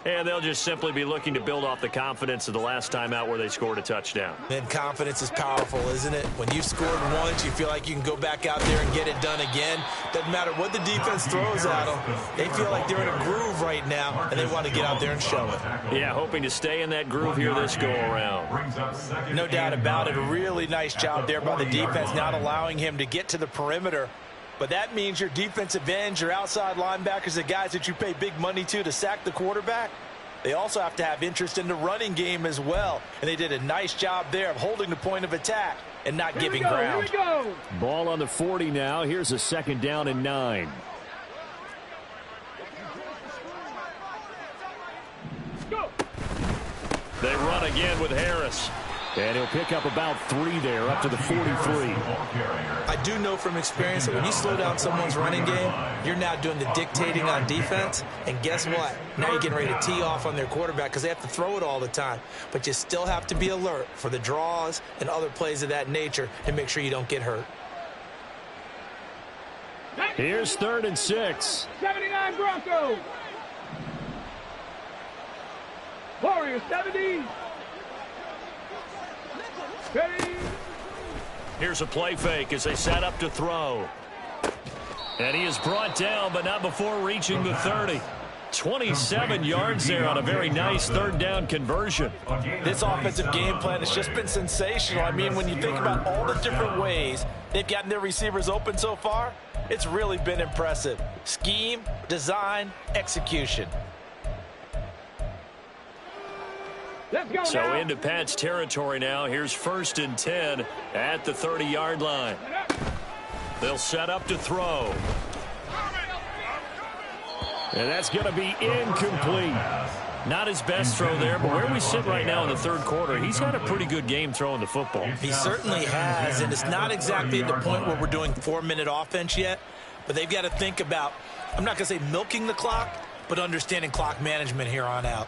And they'll just simply be looking to build off the confidence of the last time out where they scored a touchdown. Man, confidence is powerful, isn't it? When you've scored once, you feel like you can go back out there and get it done again. Doesn't matter what the defense throws at them. They feel like they're in a groove right now, and they want to get out there and show it. Yeah, hoping to stay in that groove here this go-around. No doubt about it. A really nice job there by the defense, not allowing him to get to the perimeter. But that means your defensive ends, your outside linebackers, the guys that you pay big money to sack the quarterback, they also have to have interest in the running game as well. And they did a nice job there of holding the point of attack and not giving ground. Here we go. Ball on the 40 now. Here's a 2nd down and 9. Go. They run again with Harris. And he'll pick up about 3 there, up to the 43. I do know from experience that when you slow down someone's running game, you're now doing the dictating on defense. And guess what? Now you're getting ready to tee off on their quarterback because they have to throw it all the time. But you still have to be alert for the draws and other plays of that nature to make sure you don't get hurt. Here's 3rd and 6. 79 Broncos. Warriors 70. Ready. Here's a play fake as they set up to throw. And he is brought down, but not before reaching the 30. 27 yards there on a very nice 3rd down conversion. This offensive game plan has just been sensational. I mean, when you think about all the different ways they've gotten their receivers open so far, it's really been impressive. Scheme, design, execution. Let's go So now. into Pat's territory now. Here's 1st and 10 at the 30-yard line. They'll set up to throw. And that's going to be incomplete. Not his best throw there, but where we sit right now in the 3rd quarter, he's had a pretty good game throwing the football. He certainly has, and it's not exactly at the point where we're doing 4-minute offense yet, but they've got to think about, I'm not going to say milking the clock, but understanding clock management here on out.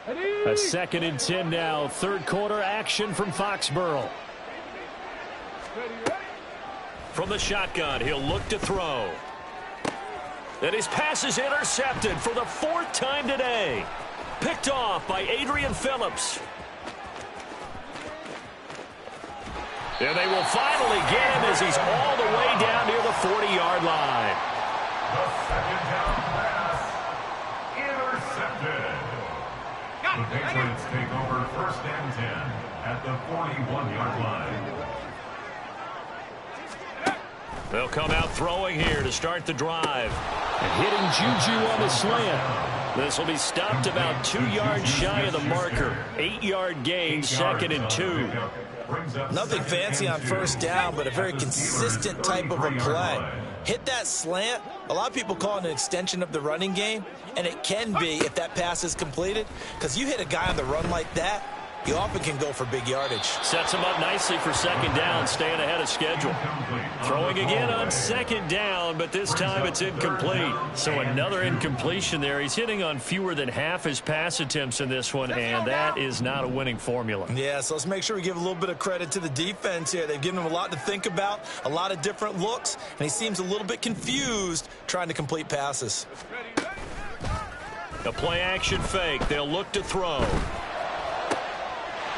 A 2nd and 10 now. 3rd quarter action from Foxborough. From the shotgun, he'll look to throw. And his pass is intercepted for the 4th time today. Picked off by Adrian Phillips. And they will finally get him as he's all the way down near the 40-yard line. The 2nd down pass intercepted. The Patriots take over 1st and 10 at the 41-yard line. They'll come out throwing here to start the drive. And hitting Juju on the slant. This will be stopped about 2 yards shy of the marker. 8-yard gain, 2nd and 2. Nothing fancy on 1st down, but a very consistent type of a play. Hit that slant. A lot of people call it an extension of the running game, and it can be if that pass is completed, because you hit a guy on the run like that, you often can go for big yardage. Sets him up nicely for 2nd down, staying ahead of schedule. Throwing again on 2nd down, but this time it's incomplete. So another incompletion there. He's hitting on fewer than half his pass attempts in this one, and that is not a winning formula. Yeah, so let's make sure we give a little bit of credit to the defense here. They've given him a lot to think about, a lot of different looks, and he seems a little bit confused trying to complete passes. A play-action fake. They'll look to throw.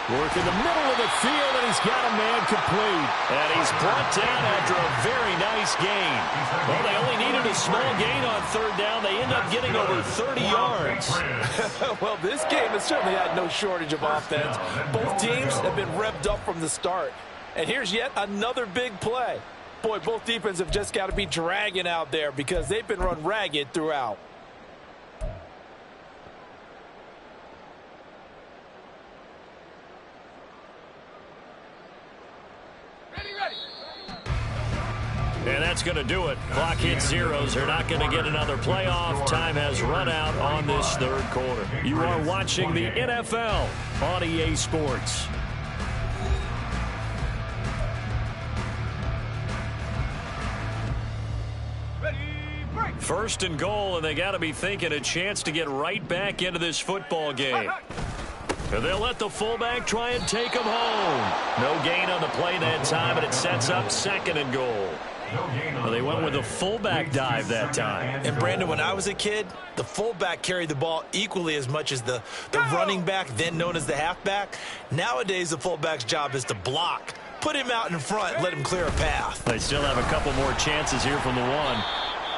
Work in the middle of the field, and he's got a man complete. And he's brought down after a very nice gain. Well, they only needed a small gain on 3rd down. They end up getting over 30 yards. Well, this game has certainly had no shortage of offense. Both teams have been revved up from the start. And here's yet another big play. Boy, both defenses have just got to be dragging out there because they've been run ragged throughout. And that's going to do it. Clock hits zeros. They're not going to get another playoff. Time has run out on this 3rd quarter. You are watching the NFL on EA Sports. Ready, break. 1st and goal, and they got to be thinking a chance to get right back into this football game. And they'll let the fullback try and take him home. No gain on the play that time, and it sets up 2nd and goal. Well, they went with a fullback dive that time. And, Brandon, when I was a kid, the fullback carried the ball equally as much as the running back, then known as the halfback. Nowadays, the fullback's job is to block. Put him out in front, let him clear a path. They still have a couple more chances here from the one.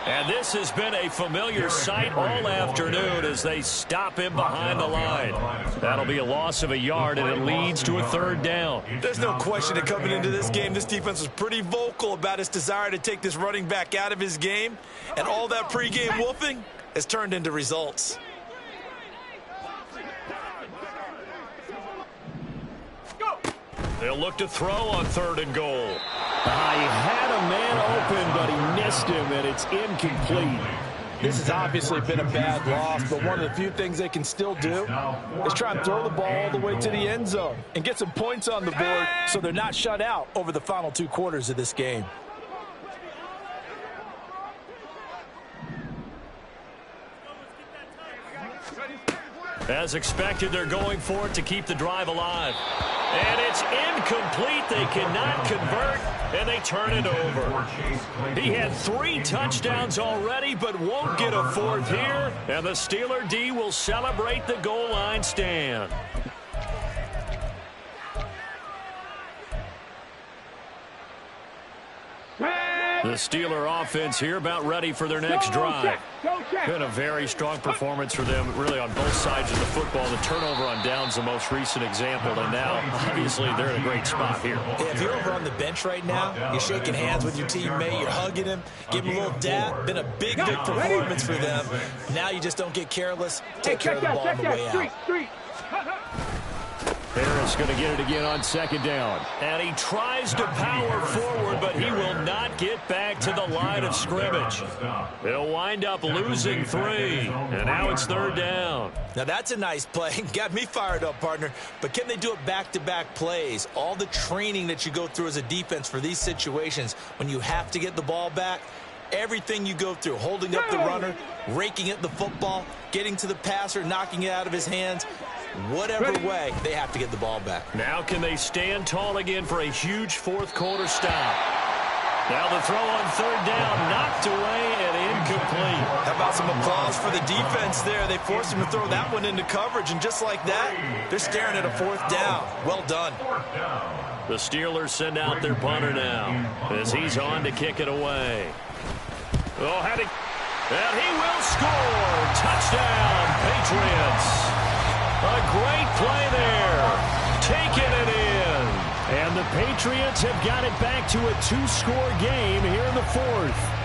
And this has been a familiar sight all afternoon as they stop him behind the line. That'll be a loss of a yard, and it leads to a 3rd down. There's no question that coming into this game, this defense was pretty vocal about its desire to take this running back out of his game. And all that pregame wolfing has turned into results. They'll look to throw on 3rd and goal. He had a man open, but he missed him, and it's incomplete. This has obviously been a bad loss, but one of the few things they can still do is try and throw the ball all the way to the end zone and get some points on the board so they're not shut out over the final 2 quarters of this game. As expected, they're going for it to keep the drive alive. And it's incomplete. They cannot convert, and they turn it over. He had 3 touchdowns already, but won't get a 4th here. And the Steeler D will celebrate the goal line stand. The Steeler offense here about ready for their next drive. Been a very strong performance for them, really, on both sides of the football. The turnover on downs, the most recent example, and now, obviously, they're in a great spot here. Yeah, if you're over on the bench right now, you're shaking hands with your teammate, you're hugging him, giving him a little dap. Been a big performance for them. Now you just don't get careless. Take care of the ball on the way out. Harris going to get it again on 2nd down. And he tries to power forward, but he will not get back to the line of scrimmage. They'll wind up losing 3. And now it's 3rd down. Now that's a nice play. Got me fired up, partner. But can they do it back-to-back plays? All the training that you go through as a defense for these situations, when you have to get the ball back, everything you go through, holding up the runner, raking at the football, getting to the passer, knocking it out of his hands, whatever way, they have to get the ball back. Now can they stand tall again for a huge 4th quarter stop? Now the throw on 3rd down, knocked away and incomplete. How about some applause for the defense there? They forced him to throw that one into coverage, and just like that, they're staring at a 4th down. Well done. The Steelers send out their punter now as he's on to kick it away. Oh, and he will score. Touchdown, Patriots. A great play there. Taking it in. And the Patriots have got it back to a 2-score game here in the 4th.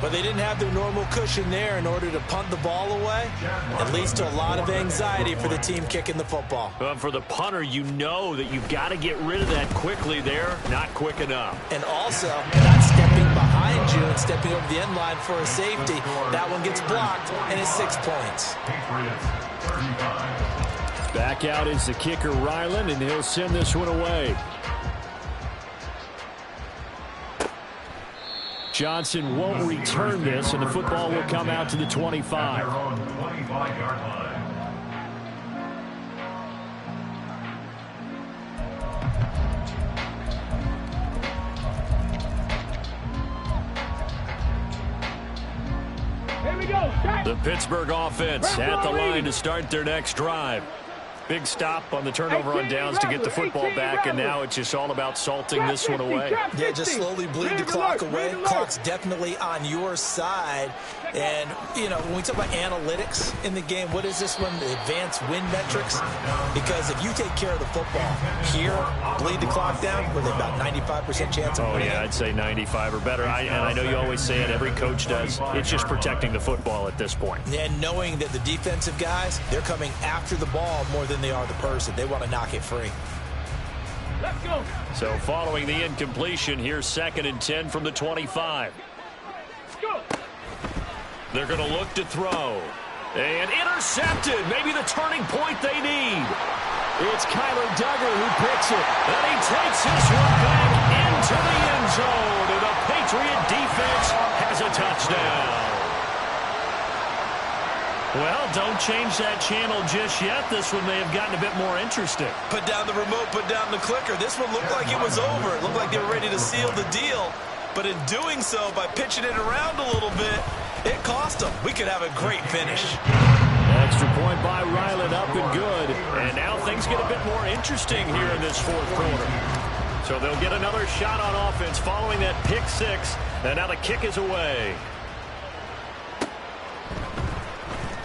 But they didn't have their normal cushion there in order to punt the ball away. It leads to a lot of anxiety for the team kicking the football. Well, for the punter, you know that you've got to get rid of that quickly there. Not quick enough. And also, not stepping behind you and stepping over the end line for a safety. That one gets blocked, and it's 6 points. Back out is the kicker, Ryland, and he'll send this one away. Johnson won't return this, and the football will come out to the 25. Here we go. The Pittsburgh offense at the line to start their next drive. Big stop on the turnover on downs to get the football back, and now it's just all about salting this one away. Yeah, just slowly bleed the clock away. Clock's definitely on your side. And, you know, when we talk about analytics in the game, what is this one? The advanced win metrics? Because if you take care of the football here, bleed the clock down, with about 95% chance of winning. Oh, yeah, I'd say 95 or better. And I know you always say it, every coach does. It's just protecting the football at this point. And knowing that the defensive guys, they're coming after the ball more than they are the person. They want to knock it free. Let's go. So following the incompletion, here's 2nd and 10 from the 25. Go. They're going to look to throw. And intercepted. Maybe the turning point they need. It's Kyler Duggar who picks it. And he takes this one back into the end zone. And the Patriot defense has a touchdown. Well, don't change that channel just yet. This one may have gotten a bit more interesting. Put down the remote, put down the clicker. This one looked like it was over. It looked like they were ready to seal the deal. But in doing so, by pitching it around a little bit, it cost them. We could have a great finish. Extra point by Ryland, up and good. And now things get a bit more interesting here in this fourth quarter. So they'll get another shot on offense following that pick six. And now the kick is away.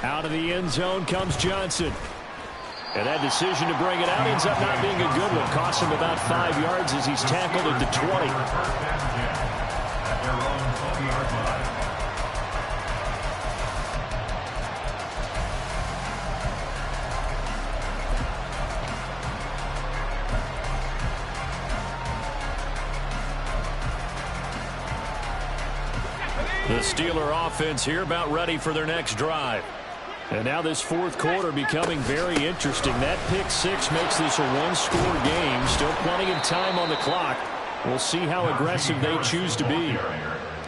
Out of the end zone comes Johnson. And that decision to bring it out ends up not being a good one. Costs him about 5 yards as he's tackled at the 20. The Steeler offense here about ready for their next drive. And now this fourth quarter becoming very interesting. That pick six makes this a one-score game. Still plenty of time on the clock. We'll see how aggressive they choose to be.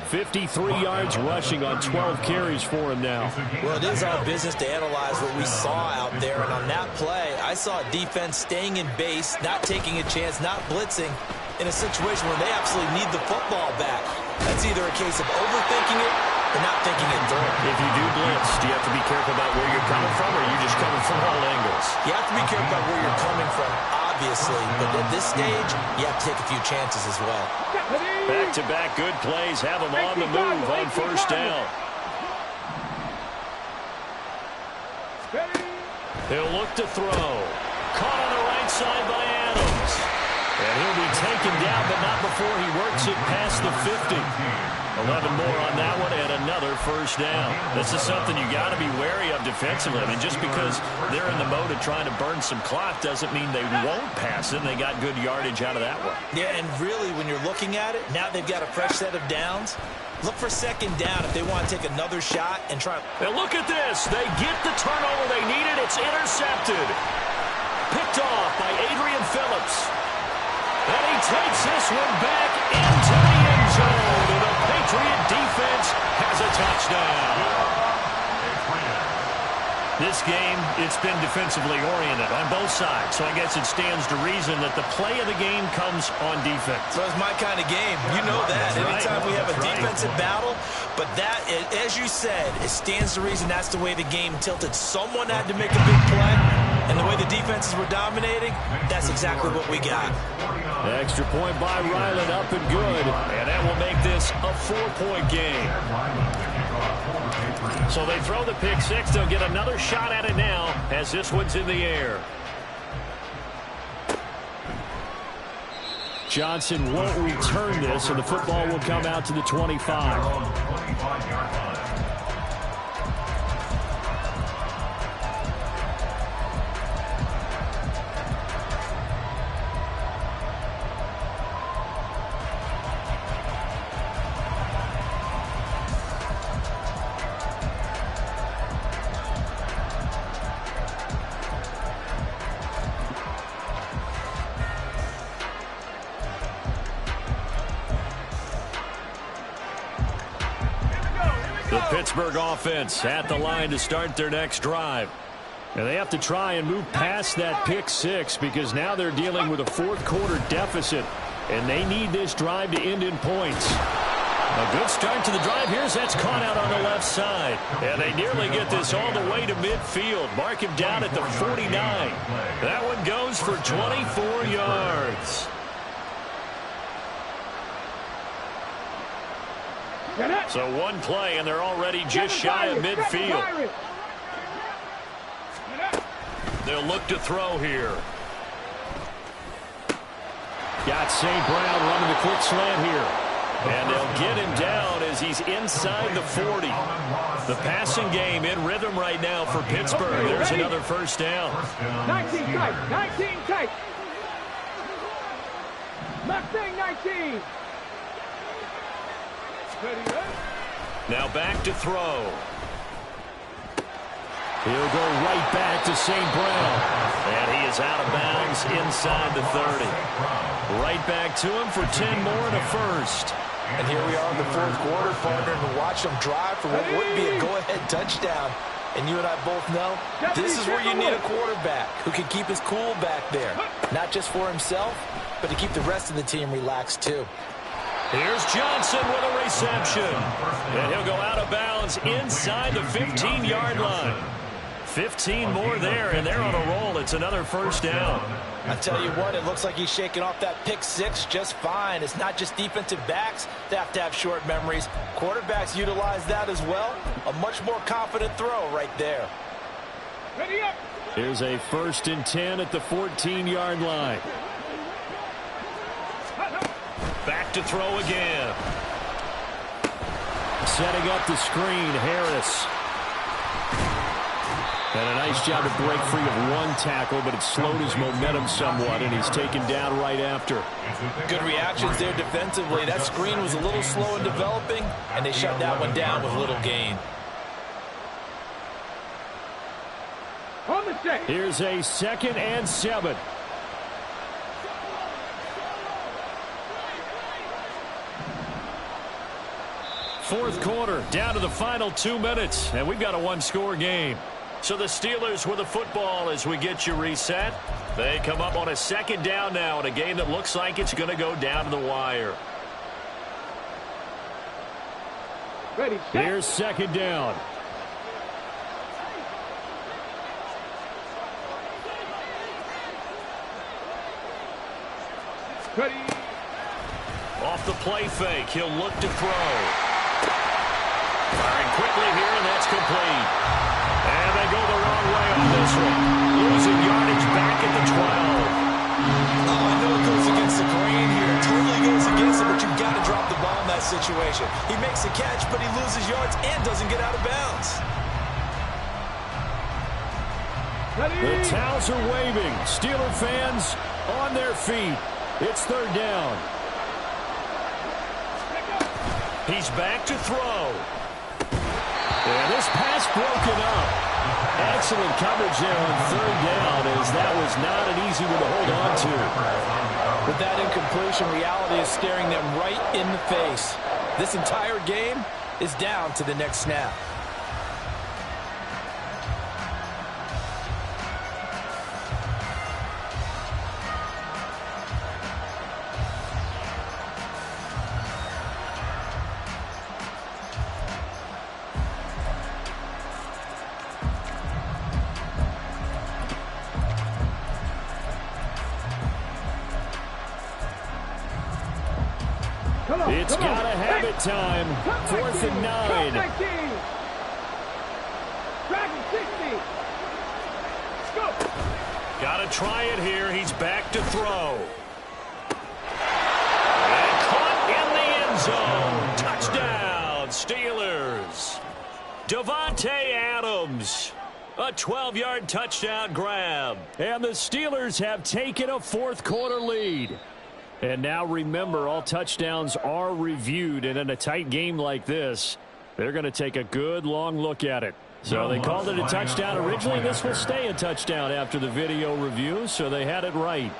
53 yards rushing on 12 carries for him now. Well, it is our business to analyze what we saw out there. And on that play, I saw defense staying in base, not taking a chance, not blitzing in a situation where they absolutely need the football back. That's either a case of overthinking it or not thinking it through. If you do blitz, do you have to be careful about where you're coming from, or are you just coming from all angles? You have to be careful about where you're coming from, obviously. But at this stage, you have to take a few chances as well. Back-to-back good plays have them on the move on first down. He'll look to throw. Caught on the right side by Adams. And he'll be taken down, but not before he works it past the 50. 11 more on that one and another first down. This is something you got to be wary of defensively. I mean, just because they're in the mode of trying to burn some clock doesn't mean they won't pass it. And they got good yardage out of that one. Yeah, and really, when you're looking at it, now they've got a fresh set of downs. Look for second down if they want to take another shot and try. And look at this. They get the turnover they needed. It's intercepted. Picked off by Adrian Phillips. And he takes this one back into the end zone. And the Patriot defense has a touchdown. This game, it's been defensively oriented on both sides. So I guess it stands to reason that the play of the game comes on defense. So it's my kind of game. You know that. Anytime we have a defensive battle. But that, as you said, it stands to reason that's the way the game tilted. Someone had to make a big play. And the way the defenses were dominating, that's exactly what we got. Extra point by Ryland, up and good. And that will make this a 4-point game. So they throw the pick six. They'll get another shot at it now as this one's in the air. Johnson won't return this, and the football will come out to the 25. The Pittsburgh offense at the line to start their next drive. And they have to try and move past that pick six because now they're dealing with a fourth quarter deficit. And they need this drive to end in points. A good start to the drive. Here's that's caught out on the left side. And they nearly get this all the way to midfield. Mark him down at the 49. That one goes for 24 yards. So one play, and they're already just shy of midfield. They'll look to throw here. Got St. Brown running the quick slant here. And they'll get him down as he's inside the 40. The passing game in rhythm right now for Pittsburgh. There's another first down. 19 tight, 19 tight. Mustang 19. Now back to throw. He'll go right back to St. Brown. And he is out of bounds inside the 30. Right back to him for 10 more and a first. And here we are in the fourth quarter, partner, and watch them drive for what would be a go-ahead touchdown. And you and I both know this is where you need a quarterback who can keep his cool back there. Not just for himself, but to keep the rest of the team relaxed too. Here's Johnson with a reception. And he'll go out of bounds inside the 15-yard line. 15 more there, and they're on a roll. It's another first down. I tell you what, it looks like he's shaking off that pick six just fine. It's not just defensive backs that have to have short memories. Quarterbacks utilize that as well. A much more confident throw right there. Ready up. Here's a 1st and 10 at the 14-yard line. Back to throw again. Setting up the screen, Harris. And a nice job to break free of one tackle, but it slowed his momentum somewhat, and he's taken down right after. Good reactions there defensively. That screen was a little slow in developing, and they shut that one down with little gain. On the check. Here's a 2nd and 7. Fourth quarter, down to the final 2 minutes, and we've got a one-score game. So the Steelers with the football as we get you reset. They come up on a 2nd down now in a game that looks like it's going to go down to the wire. Ready, set. Here's 2nd down. Ready. Off the play fake, he'll look to throw. Firing quickly here, and that's complete. And they go the wrong way on this one. Losing yardage back at the 12. Oh, I know it goes against the grain here. It totally goes against it, but you've got to drop the ball in that situation. He makes a catch, but he loses yards and doesn't get out of bounds. Ready. The towels are waving. Steeler fans on their feet. It's 3rd down. He's back to throw. And this pass broken up. Excellent coverage there on 3rd down, as that was not an easy one to hold on to. With that incompletion, reality is staring them right in the face. This entire game is down to the next snap. It's got to have it time. 4th and 9. Dragon 60. Go. Got to try it here. He's back to throw. And caught in the end zone. Touchdown, Steelers. Davante Adams. A 12-yard touchdown grab. And the Steelers have taken a 4th quarter lead. And now remember, all touchdowns are reviewed, and in a tight game like this, they're going to take a good long look at it. So they called it a touchdown originally. This will stay a touchdown after the video review, so they had it right.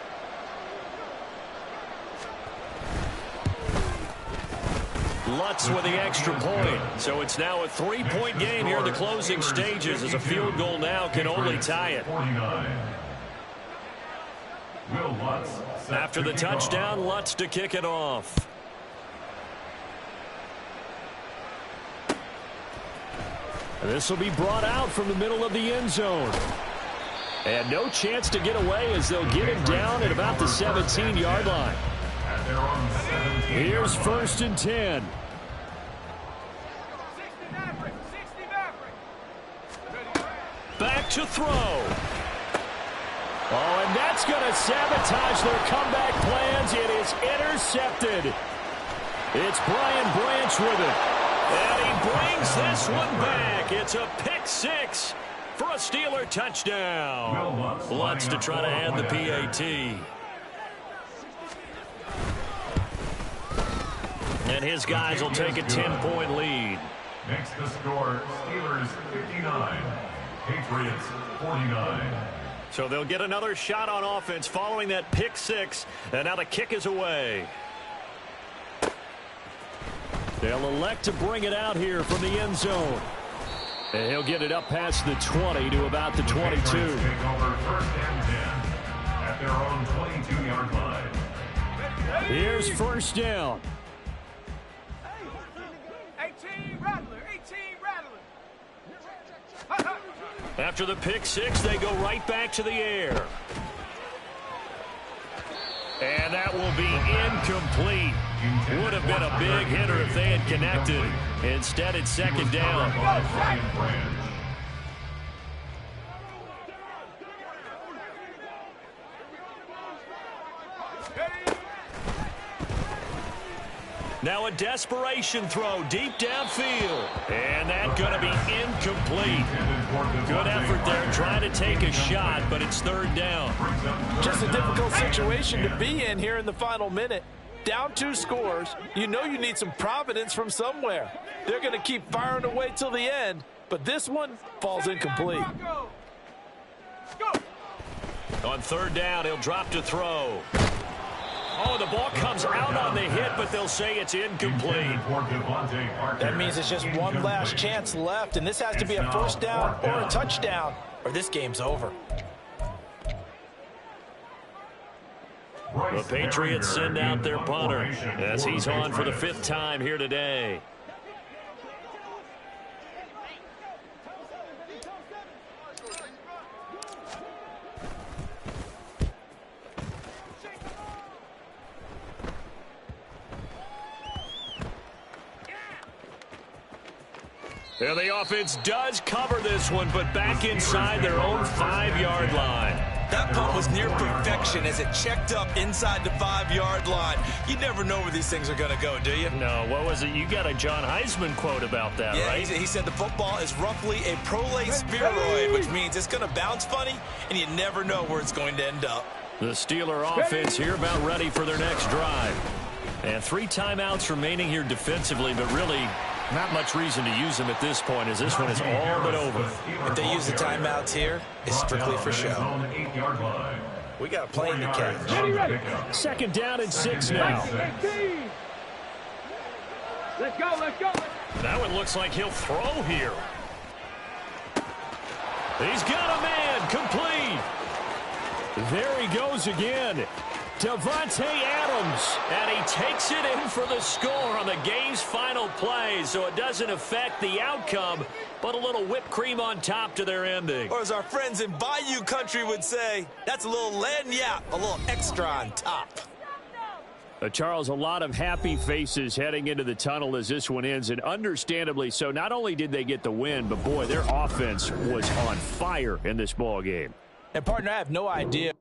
Lutz with the extra point. So it's now a 3-point game here in the closing stages, as a field goal now can only tie it. After the touchdown, Lutz to kick it off. This will be brought out from the middle of the end zone. And no chance to get away, as they'll get him down at about the 17-yard line. Here's 1st and 10. 60 Maverick. Back to throw. Oh, and that's going to sabotage their comeback plans. It is intercepted. It's Brian Branch with it. And he brings this one back. It's a pick six for a Steeler touchdown. Lutz to try to add the PAT. And his guys will take a 10-point lead. Next the score, Steelers 59, Patriots 49. So they'll get another shot on offense following that pick six. And now the kick is away. They'll elect to bring it out here from the end zone. And he'll get it up past the 20 to about the 22. Take over 1st and 10 at their own 22-yard line. Here's 1st down. 18 Rattler, 18 Rattler. After the pick six, they go right back to the air. And that will be incomplete. Would have been a big hitter if they had connected. Instead, it's 2nd down. Now a desperation throw deep downfield. And that's going to be incomplete. Good effort there trying to take a shot, but it's 3rd down. Just a difficult situation to be in here in the final minute. Down 2 scores. You know you need some providence from somewhere. They're going to keep firing away till the end, but this one falls incomplete. On 3rd down, he'll drop to throw. Oh, the ball comes out on the hit, but they'll say it's incomplete. That means it's just one last chance left, and this has to be a 1st down or a touchdown, or this game's over. The Patriots send out their punter as he's on for the 5th time here today. And the offense does cover this one, but back inside their own 5-yard line. That punt was near perfection as it checked up inside the 5-yard line. You never know where these things are going to go, do you? No, what was it? You got a John Heisman quote about that, yeah, right? He said the football is roughly a prolate spheroid, which means it's going to bounce funny, and you never know where it's going to end up. The Steeler offense here about ready for their next drive. And 3 timeouts remaining here defensively, but really not much reason to use them at this point, as this one is all but over. If they use the timeouts here, it's strictly for show. We got a plane to catch. 2nd down and 6 now. Let's go, let's go. That one looks like he'll throw here. He's got a man, complete. There he goes again. Davante Adams, and he takes it in for the score on the game's final play, so it doesn't affect the outcome, but a little whipped cream on top to their ending. Or as our friends in Bayou Country would say, that's a little lagniappe, a little extra on top. Charles, a lot of happy faces heading into the tunnel as this one ends, and understandably so. Not only did they get the win, but boy, their offense was on fire in this ball game. And partner, I have no idea